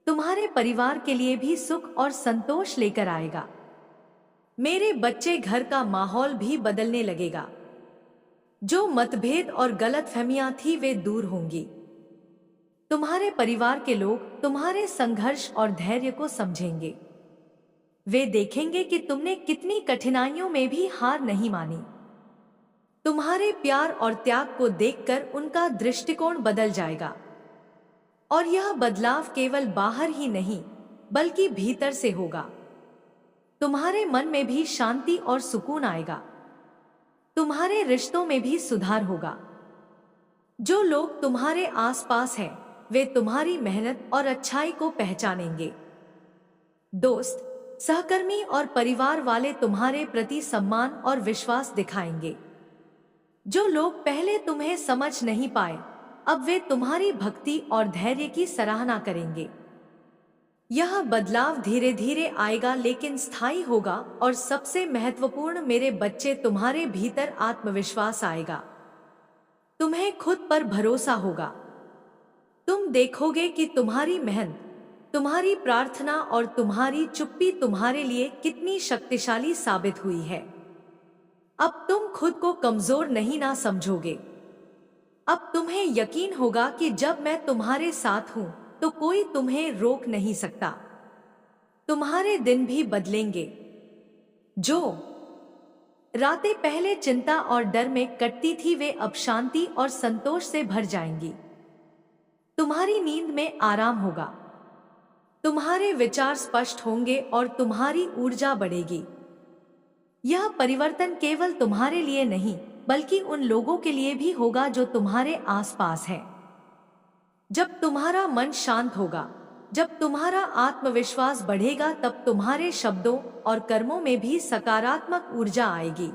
तुम्हारे परिवार के लिए भी सुख और संतोष लेकर आएगा। मेरे बच्चे, घर का माहौल भी बदलने लगेगा। जो मतभेद और गलतफहमियां थी वे दूर होंगी। तुम्हारे परिवार के लोग तुम्हारे संघर्ष और धैर्य को समझेंगे। वे देखेंगे कि तुमने कितनी कठिनाइयों में भी हार नहीं मानी। तुम्हारे प्यार और त्याग को देखकर उनका दृष्टिकोण बदल जाएगा। और यह बदलाव केवल बाहर ही नहीं, बल्कि भीतर से होगा। तुम्हारे मन में भी शांति और सुकून आएगा। तुम्हारे रिश्तों में भी सुधार होगा। जो लोग तुम्हारे आसपास हैं, वे तुम्हारी मेहनत और अच्छाई को पहचानेंगे। दोस्त, सहकर्मी और परिवार वाले तुम्हारे प्रति सम्मान और विश्वास दिखाएंगे। जो लोग पहले तुम्हें समझ नहीं पाए, अब वे तुम्हारी भक्ति और धैर्य की सराहना करेंगे। यह बदलाव धीरे धीरे आएगा, लेकिन स्थायी होगा। और सबसे महत्वपूर्ण मेरे बच्चे, तुम्हारे भीतर आत्मविश्वास आएगा। तुम्हें खुद पर भरोसा होगा। तुम देखोगे कि तुम्हारी मेहनत, तुम्हारी प्रार्थना और तुम्हारी चुप्पी तुम्हारे लिए कितनी शक्तिशाली साबित हुई है। अब तुम खुद को कमजोर नहीं ना समझोगे। अब तुम्हें यकीन होगा कि जब मैं तुम्हारे साथ हूं, तो कोई तुम्हें रोक नहीं सकता। तुम्हारे दिन भी बदलेंगे। जो रातें पहले चिंता और डर में कटती थी, वे अब शांति और संतोष से भर जाएंगी। तुम्हारी नींद में आराम होगा। तुम्हारे विचार स्पष्ट होंगे और तुम्हारी ऊर्जा बढ़ेगी। यह परिवर्तन केवल तुम्हारे लिए नहीं, बल्कि उन लोगों के लिए भी होगा जो तुम्हारे आसपास हैं। जब तुम्हारा मन शांत होगा, जब तुम्हारा आत्मविश्वास बढ़ेगा, तब तुम्हारे शब्दों और कर्मों में भी सकारात्मक ऊर्जा आएगी।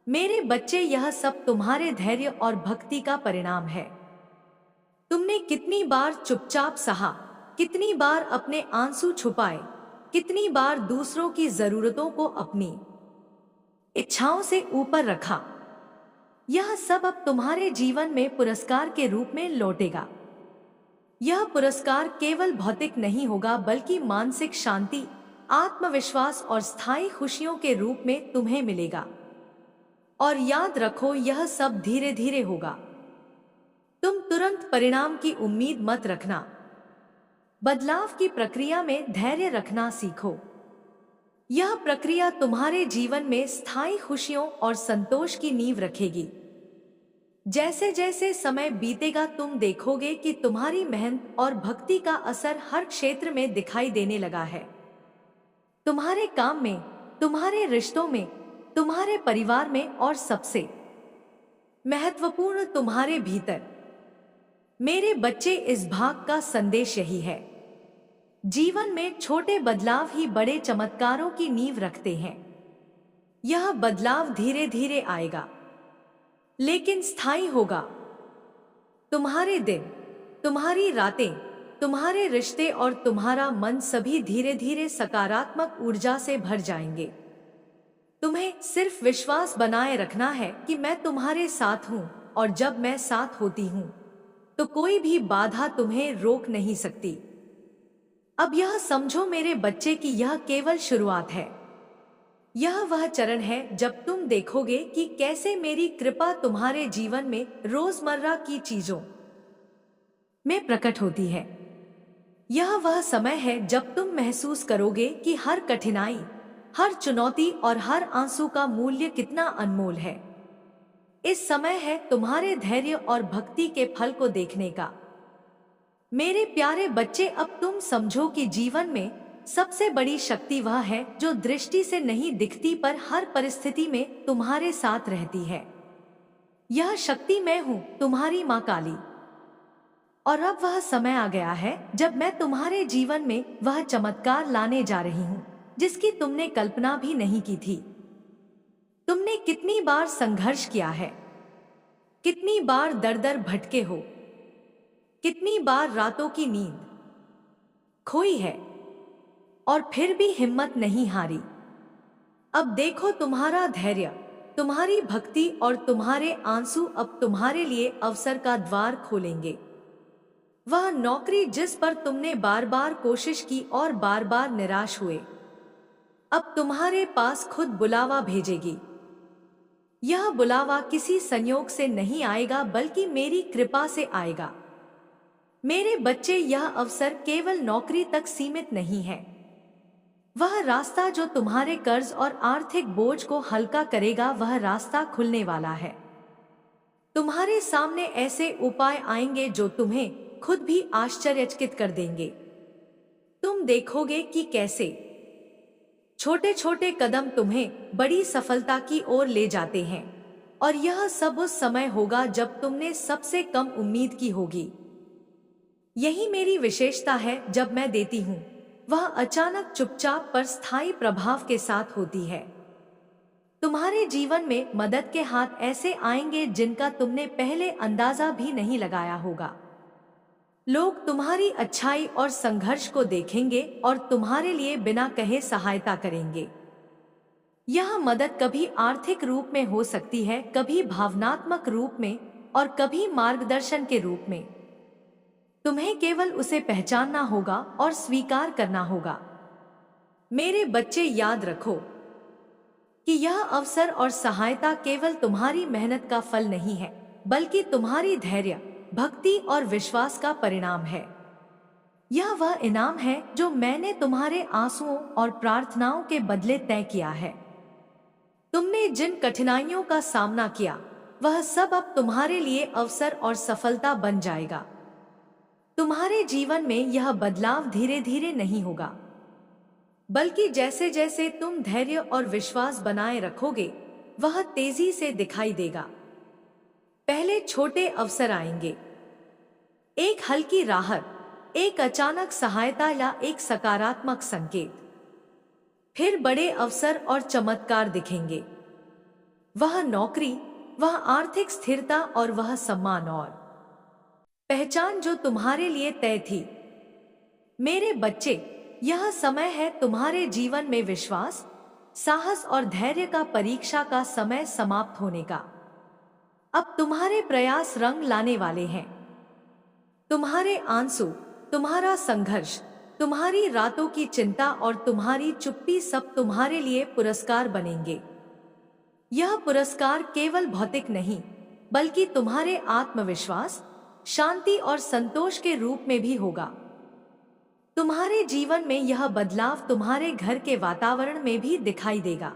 मेरे बच्चे, यह सब तुम्हारे धैर्य और भक्ति का परिणाम है। तुमने कितनी बार चुपचाप सहा, कितनी बार अपने आंसू छुपाए, कितनी बार दूसरों की जरूरतों को अपनी इच्छाओं से ऊपर रखा। यह सब अब तुम्हारे जीवन में पुरस्कार के रूप में लौटेगा। यह पुरस्कार केवल भौतिक नहीं होगा बल्कि मानसिक शांति, आत्मविश्वास और स्थायी खुशियों के रूप में तुम्हें मिलेगा। और याद रखो, यह सब धीरे धीरे होगा। तुम तुरंत परिणाम की उम्मीद मत रखना। बदलाव की प्रक्रिया में धैर्य रखना सीखो। यह प्रक्रिया तुम्हारे जीवन में स्थायी खुशियों और संतोष की नींव रखेगी। जैसे जैसे समय बीतेगा तुम देखोगे कि तुम्हारी मेहनत और भक्ति का असर हर क्षेत्र में दिखाई देने लगा है। तुम्हारे काम में, तुम्हारे रिश्तों में, तुम्हारे परिवार में और सबसे महत्वपूर्ण तुम्हारे भीतर। मेरे बच्चे, इस भाग का संदेश यही है। जीवन में छोटे बदलाव ही बड़े चमत्कारों की नींव रखते हैं। यह बदलाव धीरे धीरे आएगा लेकिन स्थायी होगा। तुम्हारे दिन, तुम्हारी रातें, तुम्हारे रिश्ते और तुम्हारा मन सभी धीरे धीरे सकारात्मक ऊर्जा से भर जाएंगे। तुम्हें सिर्फ विश्वास बनाए रखना है कि मैं तुम्हारे साथ हूं, और जब मैं साथ होती हूं तो कोई भी बाधा तुम्हें रोक नहीं सकती। अब यह समझो मेरे बच्चे कि यह केवल शुरुआत है। यह वह चरण है जब तुम देखोगे कि कैसे मेरी कृपा तुम्हारे जीवन में रोजमर्रा की चीजों में प्रकट होती है। यह वह समय है जब तुम महसूस करोगे कि हर कठिनाई, हर चुनौती और हर आंसू का मूल्य कितना अनमोल है। इस समय है तुम्हारे धैर्य और भक्ति के फल को देखने का। मेरे प्यारे बच्चे, अब तुम समझो कि जीवन में सबसे बड़ी शक्ति वह है जो दृष्टि से नहीं दिखती पर हर परिस्थिति में तुम्हारे साथ रहती है। यह शक्ति मैं हूं, तुम्हारी मां काली। और अब वह समय आ गया है जब मैं तुम्हारे जीवन में वह चमत्कार लाने जा रही हूं जिसकी तुमने कल्पना भी नहीं की थी। तुमने कितनी बार संघर्ष किया है, कितनी बार दर दर भटके हो, कितनी बार रातों की नींद खोई है और फिर भी हिम्मत नहीं हारी। अब देखो, तुम्हारा धैर्य, तुम्हारी भक्ति और तुम्हारे आंसू अब तुम्हारे लिए अवसर का द्वार खोलेंगे। वह नौकरी जिस पर तुमने बार बार कोशिश की और बार बार निराश हुए, अब तुम्हारे पास खुद बुलावा भेजेगी। यह बुलावा किसी संयोग से नहीं आएगा बल्कि मेरी कृपा से आएगा। मेरे बच्चे, यह अवसर केवल नौकरी तक सीमित नहीं है। वह रास्ता जो तुम्हारे कर्ज और आर्थिक बोझ को हल्का करेगा, वह रास्ता खुलने वाला है। तुम्हारे सामने ऐसे उपाय आएंगे जो तुम्हें खुद भी आश्चर्यचकित कर देंगे। तुम देखोगे कि कैसे छोटे छोटे कदम तुम्हें बड़ी सफलता की ओर ले जाते हैं। और यह सब उस समय होगा जब तुमने सबसे कम उम्मीद की होगी। यही मेरी विशेषता है, जब मैं देती हूँ वह अचानक, चुपचाप पर स्थायी प्रभाव के साथ होती है। तुम्हारे जीवन में मदद के हाथ ऐसे आएंगे जिनका तुमने पहले अंदाजा भी नहीं लगाया होगा। लोग तुम्हारी अच्छाई और संघर्ष को देखेंगे और तुम्हारे लिए बिना कहे सहायता करेंगे। यह मदद कभी आर्थिक रूप में हो सकती है, कभी भावनात्मक रूप में और कभी मार्गदर्शन के रूप में। तुम्हें केवल उसे पहचानना होगा और स्वीकार करना होगा। मेरे बच्चे, याद रखो कि यह अवसर और सहायता केवल तुम्हारी मेहनत का फल नहीं है, बल्कि तुम्हारी धैर्य, भक्ति और विश्वास का परिणाम है। यह वह इनाम है जो मैंने तुम्हारे आंसुओं और प्रार्थनाओं के बदले तय किया है। तुमने जिन कठिनाइयों का सामना किया, वह सब अब तुम्हारे लिए अवसर और सफलता बन जाएगा। तुम्हारे जीवन में यह बदलाव धीरे धीरे नहीं होगा, बल्कि जैसे जैसे तुम धैर्य और विश्वास बनाए रखोगे, वह तेजी से दिखाई देगा। पहले छोटे अवसर आएंगे, एक हल्की राहत, एक अचानक सहायता या एक सकारात्मक संकेत। फिर बड़े अवसर और चमत्कार दिखेंगे। वह नौकरी, वह आर्थिक स्थिरता और वह सम्मान। और पहचान जो तुम्हारे लिए तय थी। मेरे बच्चे, यह समय है तुम्हारे जीवन में विश्वास, साहस और धैर्य का परीक्षा का समय समाप्त होने का। अब तुम्हारे प्रयास रंग लाने वाले हैं। तुम्हारे आंसू, तुम्हारा संघर्ष, तुम्हारी रातों की चिंता और तुम्हारी चुप्पी सब तुम्हारे लिए पुरस्कार बनेंगे। यह पुरस्कार केवल भौतिक नहीं, बल्कि तुम्हारे आत्मविश्वास, शांति और संतोष के रूप में भी होगा। तुम्हारे जीवन में यह बदलाव तुम्हारे घर के वातावरण में भी दिखाई देगा।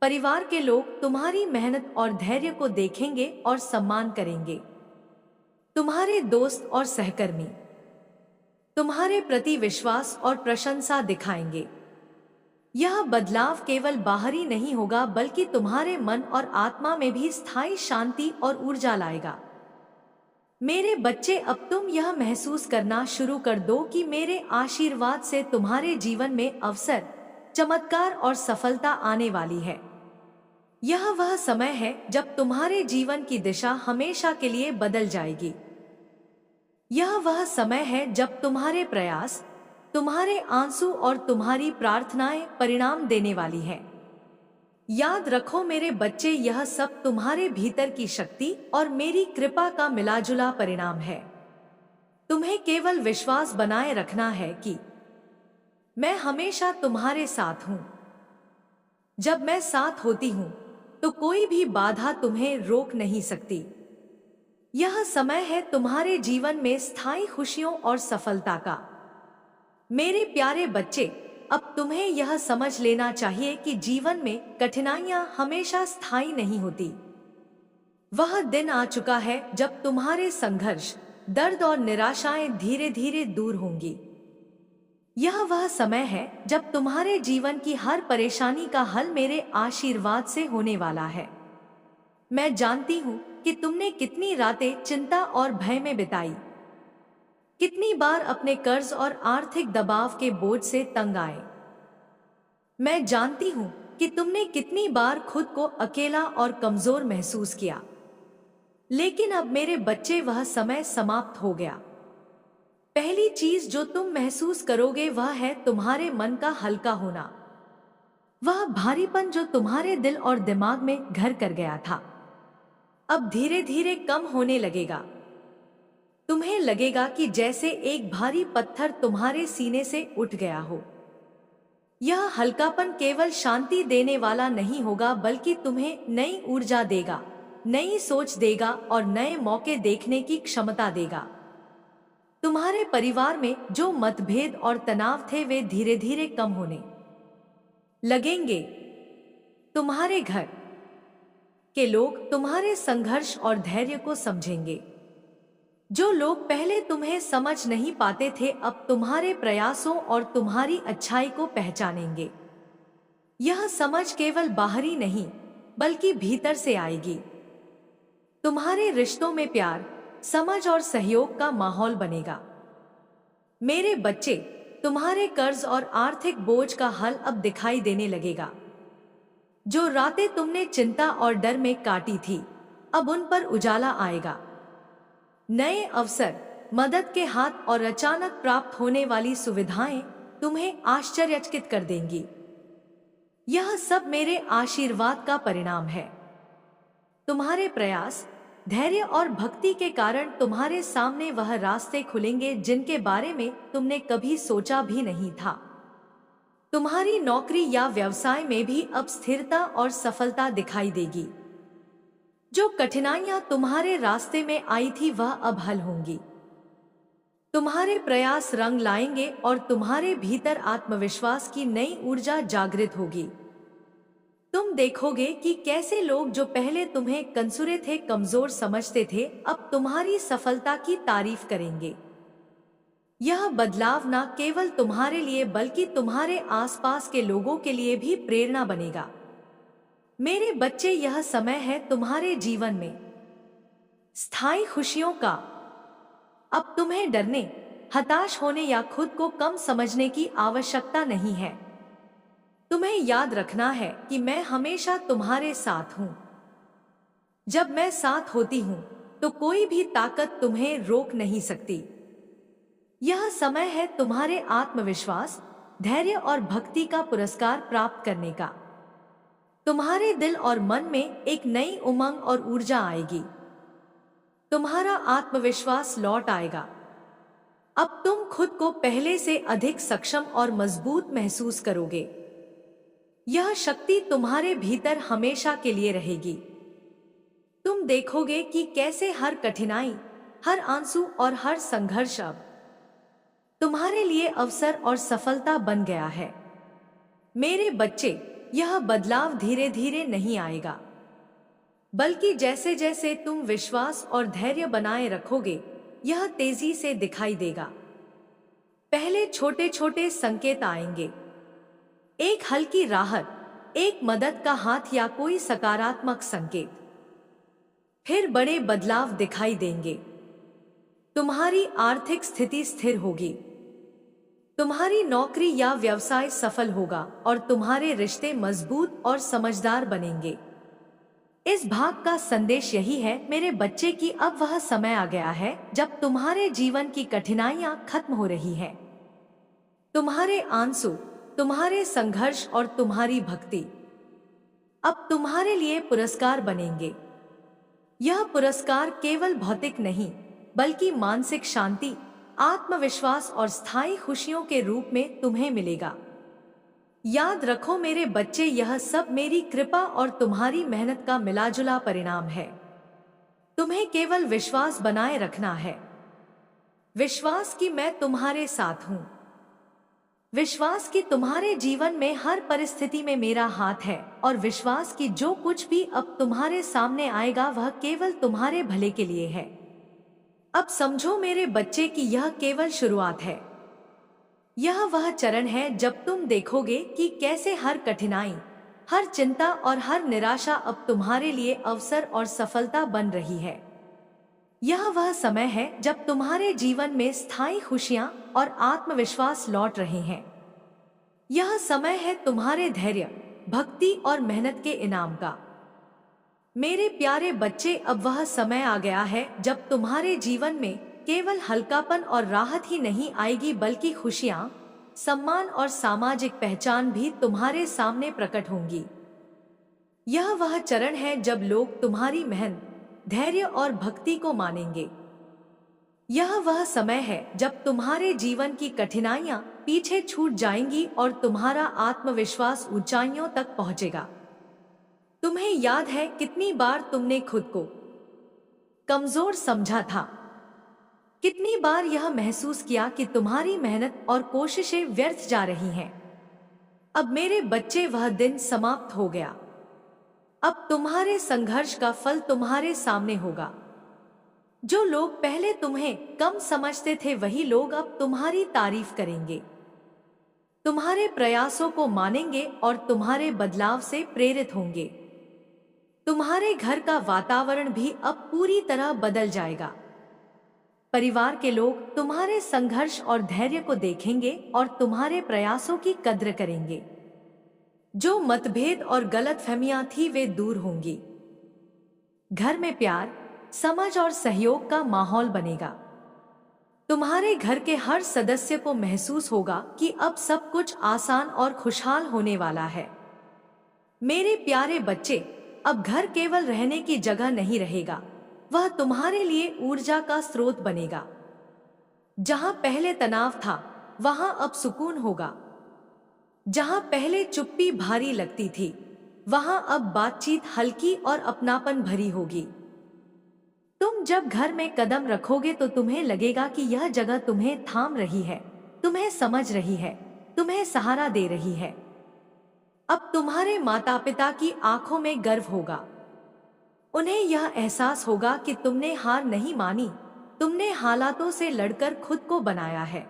परिवार के लोग तुम्हारी मेहनत और धैर्य को देखेंगे और सम्मान करेंगे। तुम्हारे दोस्त और सहकर्मी तुम्हारे प्रति विश्वास और प्रशंसा दिखाएंगे। यह बदलाव केवल बाहरी नहीं होगा, बल्कि तुम्हारे मन और आत्मा में भी स्थायी शांति और ऊर्जा लाएगा। मेरे बच्चे, अब तुम यह महसूस करना शुरू कर दो कि मेरे आशीर्वाद से तुम्हारे जीवन में अवसर, चमत्कार और सफलता आने वाली है। यह वह समय है जब तुम्हारे जीवन की दिशा हमेशा के लिए बदल जाएगी। यह वह समय है जब तुम्हारे प्रयास, तुम्हारे आंसू और तुम्हारी प्रार्थनाएं परिणाम देने वाली हैं। याद रखो मेरे बच्चे, यह सब तुम्हारे भीतर की शक्ति और मेरी कृपा का मिलाजुला परिणाम है। तुम्हें केवल विश्वास बनाए रखना है कि मैं हमेशा तुम्हारे साथ हूं। जब मैं साथ होती हूं तो कोई भी बाधा तुम्हें रोक नहीं सकती। यह समय है तुम्हारे जीवन में स्थायी खुशियों और सफलता का। मेरे प्यारे बच्चे, अब तुम्हें यह समझ लेना चाहिए कि जीवन में कठिनाइयां हमेशा स्थायी नहीं होती। वह दिन आ चुका है जब तुम्हारे संघर्ष, दर्द और निराशाएं धीरे धीरे दूर होंगी। यह वह समय है जब तुम्हारे जीवन की हर परेशानी का हल मेरे आशीर्वाद से होने वाला है। मैं जानती हूं कि तुमने कितनी रातें चिंता और भय में बिताई, कितनी बार अपने कर्ज और आर्थिक दबाव के बोझ से तंग आए। मैं जानती हूं कि तुमने कितनी बार खुद को अकेला और कमजोर महसूस किया। लेकिन अब मेरे बच्चे, वह समय समाप्त हो गया। पहली चीज जो तुम महसूस करोगे वह है तुम्हारे मन का हल्का होना। वह भारीपन जो तुम्हारे दिल और दिमाग में घर कर गया था, अब धीरे धीरे कम होने लगेगा। तुम्हें लगेगा कि जैसे एक भारी पत्थर तुम्हारे सीने से उठ गया हो। यह हल्कापन केवल शांति देने वाला नहीं होगा, बल्कि तुम्हें नई ऊर्जा देगा, नई सोच देगा और नए मौके देखने की क्षमता देगा। तुम्हारे परिवार में जो मतभेद और तनाव थे वे धीरे धीरे कम होने लगेंगे। तुम्हारे घर के लोग तुम्हारे संघर्ष और धैर्य को समझेंगे। जो लोग पहले तुम्हें समझ नहीं पाते थे, अब तुम्हारे प्रयासों और तुम्हारी अच्छाई को पहचानेंगे। यह समझ केवल बाहरी नहीं, बल्कि भीतर से आएगी। तुम्हारे रिश्तों में प्यार, समझ और सहयोग का माहौल बनेगा। मेरे बच्चे, तुम्हारे कर्ज और आर्थिक बोझ का हल अब दिखाई देने लगेगा। जो रातें तुमने चिंता और डर में काटी थी, अब उन पर उजाला आएगा। नए अवसर, मदद के हाथ और अचानक प्राप्त होने वाली सुविधाएं तुम्हें आश्चर्यचकित कर देंगी। यह सब मेरे आशीर्वाद का परिणाम है। तुम्हारे प्रयास, धैर्य और भक्ति के कारण तुम्हारे सामने वह रास्ते खुलेंगे जिनके बारे में तुमने कभी सोचा भी नहीं था। तुम्हारी नौकरी या व्यवसाय में भी अब स्थिरता और सफलता दिखाई देगी। जो कठिनाइयां तुम्हारे रास्ते में आई थी वह अब हल होंगी। तुम्हारे प्रयास रंग लाएंगे और तुम्हारे भीतर आत्मविश्वास की नई ऊर्जा जागृत होगी। तुम देखोगे कि कैसे लोग जो पहले तुम्हें कंसुरे थे, कमजोर समझते थे, अब तुम्हारी सफलता की तारीफ करेंगे। यह बदलाव न केवल तुम्हारे लिए बल्कि तुम्हारे आसपास के लोगों के लिए भी प्रेरणा बनेगा। मेरे बच्चे, यह समय है तुम्हारे जीवन में स्थायी खुशियों का। अब तुम्हें डरने, हताश होने या खुद को कम समझने की आवश्यकता नहीं है। तुम्हें याद रखना है कि मैं हमेशा तुम्हारे साथ हूं। जब मैं साथ होती हूं तो कोई भी ताकत तुम्हें रोक नहीं सकती। यह समय है तुम्हारे आत्मविश्वास, धैर्य और भक्ति का पुरस्कार प्राप्त करने का। तुम्हारे दिल और मन में एक नई उमंग और ऊर्जा आएगी। तुम्हारा आत्मविश्वास लौट आएगा। अब तुम खुद को पहले से अधिक सक्षम और मजबूत महसूस करोगे। यह शक्ति तुम्हारे भीतर हमेशा के लिए रहेगी। तुम देखोगे कि कैसे हर कठिनाई, हर आंसू और हर संघर्ष अब तुम्हारे लिए अवसर और सफलता बन गया है। मेरे बच्चे, यह बदलाव धीरे धीरे नहीं आएगा, बल्कि जैसे जैसे तुम विश्वास और धैर्य बनाए रखोगे, यह तेजी से दिखाई देगा। पहले छोटे छोटे संकेत आएंगे, एक हल्की राहत, एक मदद का हाथ या कोई सकारात्मक संकेत। फिर बड़े बदलाव दिखाई देंगे। तुम्हारी आर्थिक स्थिति स्थिर होगी, तुम्हारी नौकरी या व्यवसाय सफल होगा और तुम्हारे रिश्ते मजबूत और समझदार बनेंगे। इस भाग का संदेश यही है मेरे बच्चे कि अब वह समय आ गया है जब तुम्हारे जीवन की कठिनाइयां खत्म हो रही हैं। तुम्हारे आंसू, तुम्हारे संघर्ष और तुम्हारी भक्ति अब तुम्हारे लिए पुरस्कार बनेंगे। यह पुरस्कार केवल भौतिक नहीं, बल्कि मानसिक शांति, आत्मविश्वास और स्थायी खुशियों के रूप में तुम्हें मिलेगा। याद रखो मेरे बच्चे, यह सब मेरी कृपा और तुम्हारी मेहनत का मिलाजुला परिणाम है। तुम्हें केवल विश्वास बनाए रखना है। विश्वास कि मैं तुम्हारे साथ हूं। विश्वास कि तुम्हारे जीवन में हर परिस्थिति में मेरा हाथ है, और विश्वास कि जो कुछ भी अब तुम्हारे सामने आएगा वह केवल तुम्हारे भले के लिए है। अब समझो मेरे बच्चे कि यह केवल शुरुआत है। यह वह चरण है जब तुम देखोगे कि कैसे हर कठिनाई, हर चिंता और हर निराशा अब तुम्हारे लिए अवसर और सफलता बन रही है। यह वह समय है जब तुम्हारे जीवन में स्थायी खुशियां और आत्मविश्वास लौट रहे हैं। यह समय है तुम्हारे धैर्य, भक्ति और मेहनत के इनाम का। मेरे प्यारे बच्चे, अब वह समय आ गया है जब तुम्हारे जीवन में केवल हल्कापन और राहत ही नहीं आएगी, बल्कि खुशियां, सम्मान और सामाजिक पहचान भी तुम्हारे सामने प्रकट होंगी। यह वह चरण है जब लोग तुम्हारी मेहनत, धैर्य और भक्ति को मानेंगे। यह वह समय है जब तुम्हारे जीवन की कठिनाइयां पीछे छूट जाएंगी और तुम्हारा आत्मविश्वास ऊंचाइयों तक पहुंचेगा। तुम्हें याद है कितनी बार तुमने खुद को कमजोर समझा था? कितनी बार यह महसूस किया कि तुम्हारी मेहनत और कोशिशें व्यर्थ जा रही हैं? अब मेरे बच्चे, वह दिन समाप्त हो गया। अब तुम्हारे संघर्ष का फल तुम्हारे सामने होगा। जो लोग पहले तुम्हें कम समझते थे, वही लोग अब तुम्हारी तारीफ करेंगे, तुम्हारे प्रयासों को मानेंगे और तुम्हारे बदलाव से प्रेरित होंगे। तुम्हारे घर का वातावरण भी अब पूरी तरह बदल जाएगा। परिवार के लोग तुम्हारे संघर्ष और धैर्य को देखेंगे और तुम्हारे प्रयासों की कद्र करेंगे। जो मतभेद और गलतफहमियां थी वे दूर होंगी। घर में प्यार, समझ और सहयोग का माहौल बनेगा। तुम्हारे घर के हर सदस्य को महसूस होगा कि अब सब कुछ आसान और खुशहाल होने वाला है। मेरे प्यारे बच्चे, अब घर केवल रहने की जगह नहीं रहेगा, वह तुम्हारे लिए ऊर्जा का स्रोत बनेगा। जहां पहले तनाव था, वहां अब सुकून होगा। जहां पहले चुप्पी भारी लगती थी, वहां अब बातचीत हल्की और अपनापन भरी होगी। तुम जब घर में कदम रखोगे तो तुम्हें लगेगा कि यह जगह तुम्हें थाम रही है, तुम्हें समझ रही है, तुम्हें सहारा दे रही है। अब तुम्हारे माता पिता की आंखों में गर्व होगा। उन्हें यह एहसास होगा कि तुमने हार नहीं मानी, तुमने हालातों से लड़कर खुद को बनाया है।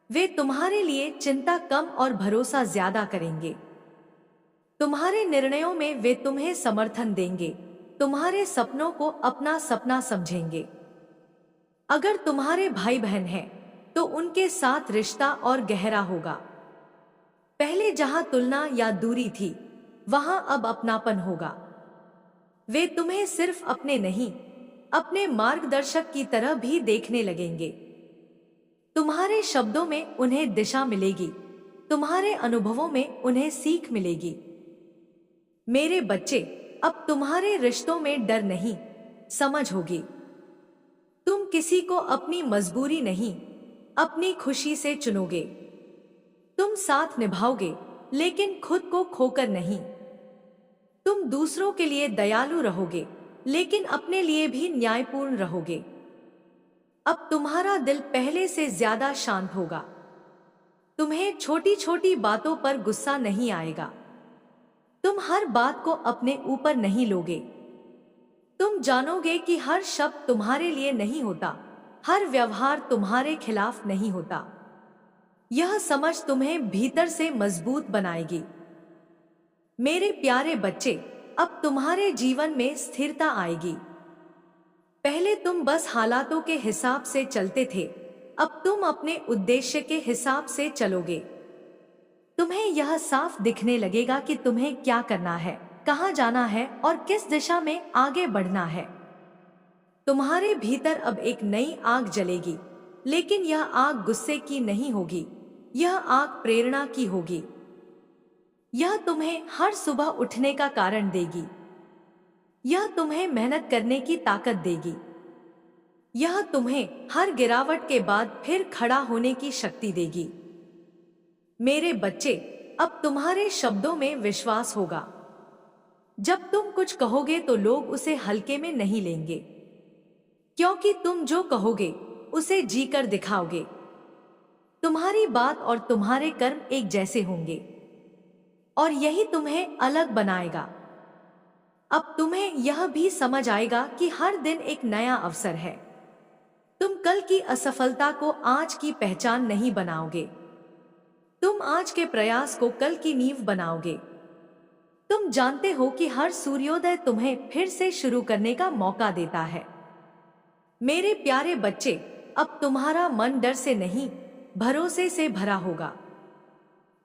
वे तुम्हारे लिए चिंता कम और भरोसा ज्यादा करेंगे। तुम्हारे निर्णयों में वे तुम्हें समर्थन देंगे, तुम्हारे सपनों को अपना सपना समझेंगे। अगर तुम्हारे भाई बहन हैं, तो उनके साथ रिश्ता और गहरा होगा। पहले जहां तुलना या दूरी थी, वहां अब अपनापन होगा। वे तुम्हें सिर्फ अपने नहीं, अपने मार्गदर्शक की तरह भी देखने लगेंगे। तुम्हारे शब्दों में उन्हें दिशा मिलेगी, तुम्हारे अनुभवों में उन्हें सीख मिलेगी। मेरे बच्चे, अब तुम्हारे रिश्तों में डर नहीं, समझ होगी। तुम किसी को अपनी मजबूरी नहीं, अपनी खुशी से चुनोगे। तुम साथ निभाओगे, लेकिन खुद को खोकर नहीं। तुम दूसरों के लिए दयालु रहोगे, लेकिन अपने लिए भी न्यायपूर्ण रहोगे। अब तुम्हारा दिल पहले से ज्यादा शांत होगा। तुम्हें छोटी छोटी बातों पर गुस्सा नहीं आएगा। तुम हर बात को अपने ऊपर नहीं लोगे। तुम जानोगे कि हर शब्द तुम्हारे लिए नहीं होता, हर व्यवहार तुम्हारे खिलाफ नहीं होता। यह समझ तुम्हें भीतर से मजबूत बनाएगी। मेरे प्यारे बच्चे, अब तुम्हारे जीवन में स्थिरता आएगी। पहले तुम बस हालातों के हिसाब से चलते थे, अब तुम अपने उद्देश्य के हिसाब से चलोगे। तुम्हें यह साफ दिखने लगेगा कि तुम्हें क्या करना है, कहाँ जाना है और किस दिशा में आगे बढ़ना है। तुम्हारे भीतर अब एक नई आग जलेगी, लेकिन यह आग गुस्से की नहीं होगी, यह आग प्रेरणा की होगी। यह तुम्हें हर सुबह उठने का कारण देगी। यह तुम्हें मेहनत करने की ताकत देगी। यह तुम्हें हर गिरावट के बाद फिर खड़ा होने की शक्ति देगी। मेरे बच्चे, अब तुम्हारे शब्दों में विश्वास होगा। जब तुम कुछ कहोगे तो लोग उसे हल्के में नहीं लेंगे, क्योंकि तुम जो कहोगे उसे जीकर दिखाओगे। तुम्हारी बात और तुम्हारे कर्म एक जैसे होंगे और यही तुम्हें अलग बनाएगा। अब तुम्हें यह भी समझ आएगा कि हर दिन एक नया अवसर है। तुम कल की असफलता को आज की पहचान नहीं बनाओगे। तुम आज के प्रयास को कल की नींव बनाओगे। तुम जानते हो कि हर सूर्योदय तुम्हें फिर से शुरू करने का मौका देता है। मेरे प्यारे बच्चे, अब तुम्हारा मन डर से नहीं, भरोसे से भरा होगा।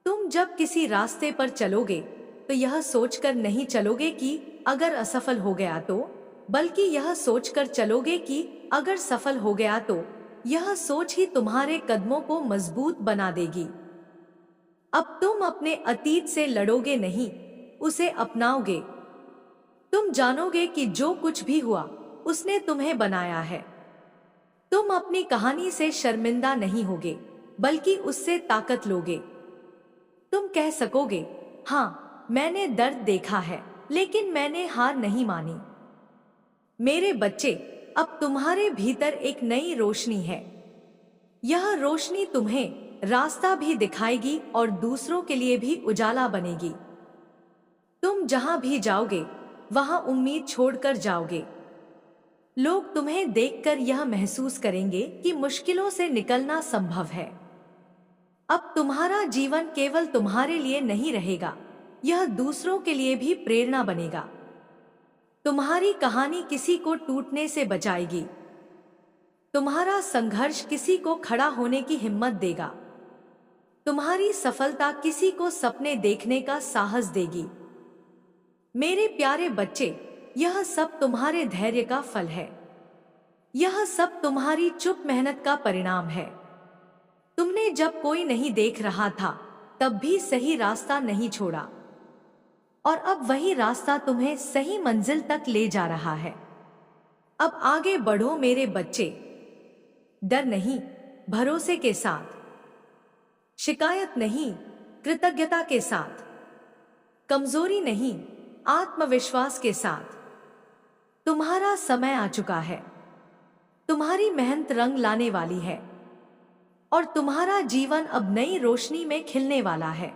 तुम जब किसी रास्ते पर चलोगे तो यह सोचकर नहीं चलोगे कि अगर असफल हो गया तो, बल्कि यह सोचकर चलोगे कि अगर सफल हो गया तो। यह सोच ही तुम्हारे कदमों को मजबूत बना देगी। अब तुम अपने अतीत से लड़ोगे नहीं, उसे अपनाओगे। तुम जानोगे कि जो कुछ भी हुआ उसने तुम्हें बनाया है। तुम अपनी कहानी से शर्मिंदा नहीं होगे, बल्कि उससे ताकत लोगे। तुम कह सकोगे, हाँ, मैंने दर्द देखा है, लेकिन मैंने हार नहीं मानी। मेरे बच्चे, अब तुम्हारे भीतर एक नई रोशनी है। यह रोशनी तुम्हें रास्ता भी दिखाएगी और दूसरों के लिए भी उजाला बनेगी। तुम जहां भी जाओगे वहां उम्मीद छोड़कर जाओगे। लोग तुम्हें देखकर यह महसूस करेंगे कि मुश्किलों से निकलना संभव है। अब तुम्हारा जीवन केवल तुम्हारे लिए नहीं रहेगा, यह दूसरों के लिए भी प्रेरणा बनेगा। तुम्हारी कहानी किसी को टूटने से बचाएगी। तुम्हारा संघर्ष किसी को खड़ा होने की हिम्मत देगा। तुम्हारी सफलता किसी को सपने देखने का साहस देगी। मेरे प्यारे बच्चे, यह सब तुम्हारे धैर्य का फल है। यह सब तुम्हारी चुप मेहनत का परिणाम है। तुमने जब कोई नहीं देख रहा था तब भी सही रास्ता नहीं छोड़ा, और अब वही रास्ता तुम्हें सही मंजिल तक ले जा रहा है। अब आगे बढ़ो मेरे बच्चे, डर नहीं, भरोसे के साथ, शिकायत नहीं, कृतज्ञता के साथ, कमजोरी नहीं, आत्मविश्वास के साथ। तुम्हारा समय आ चुका है। तुम्हारी मेहनत रंग लाने वाली है और तुम्हारा जीवन अब नई रोशनी में खिलने वाला है।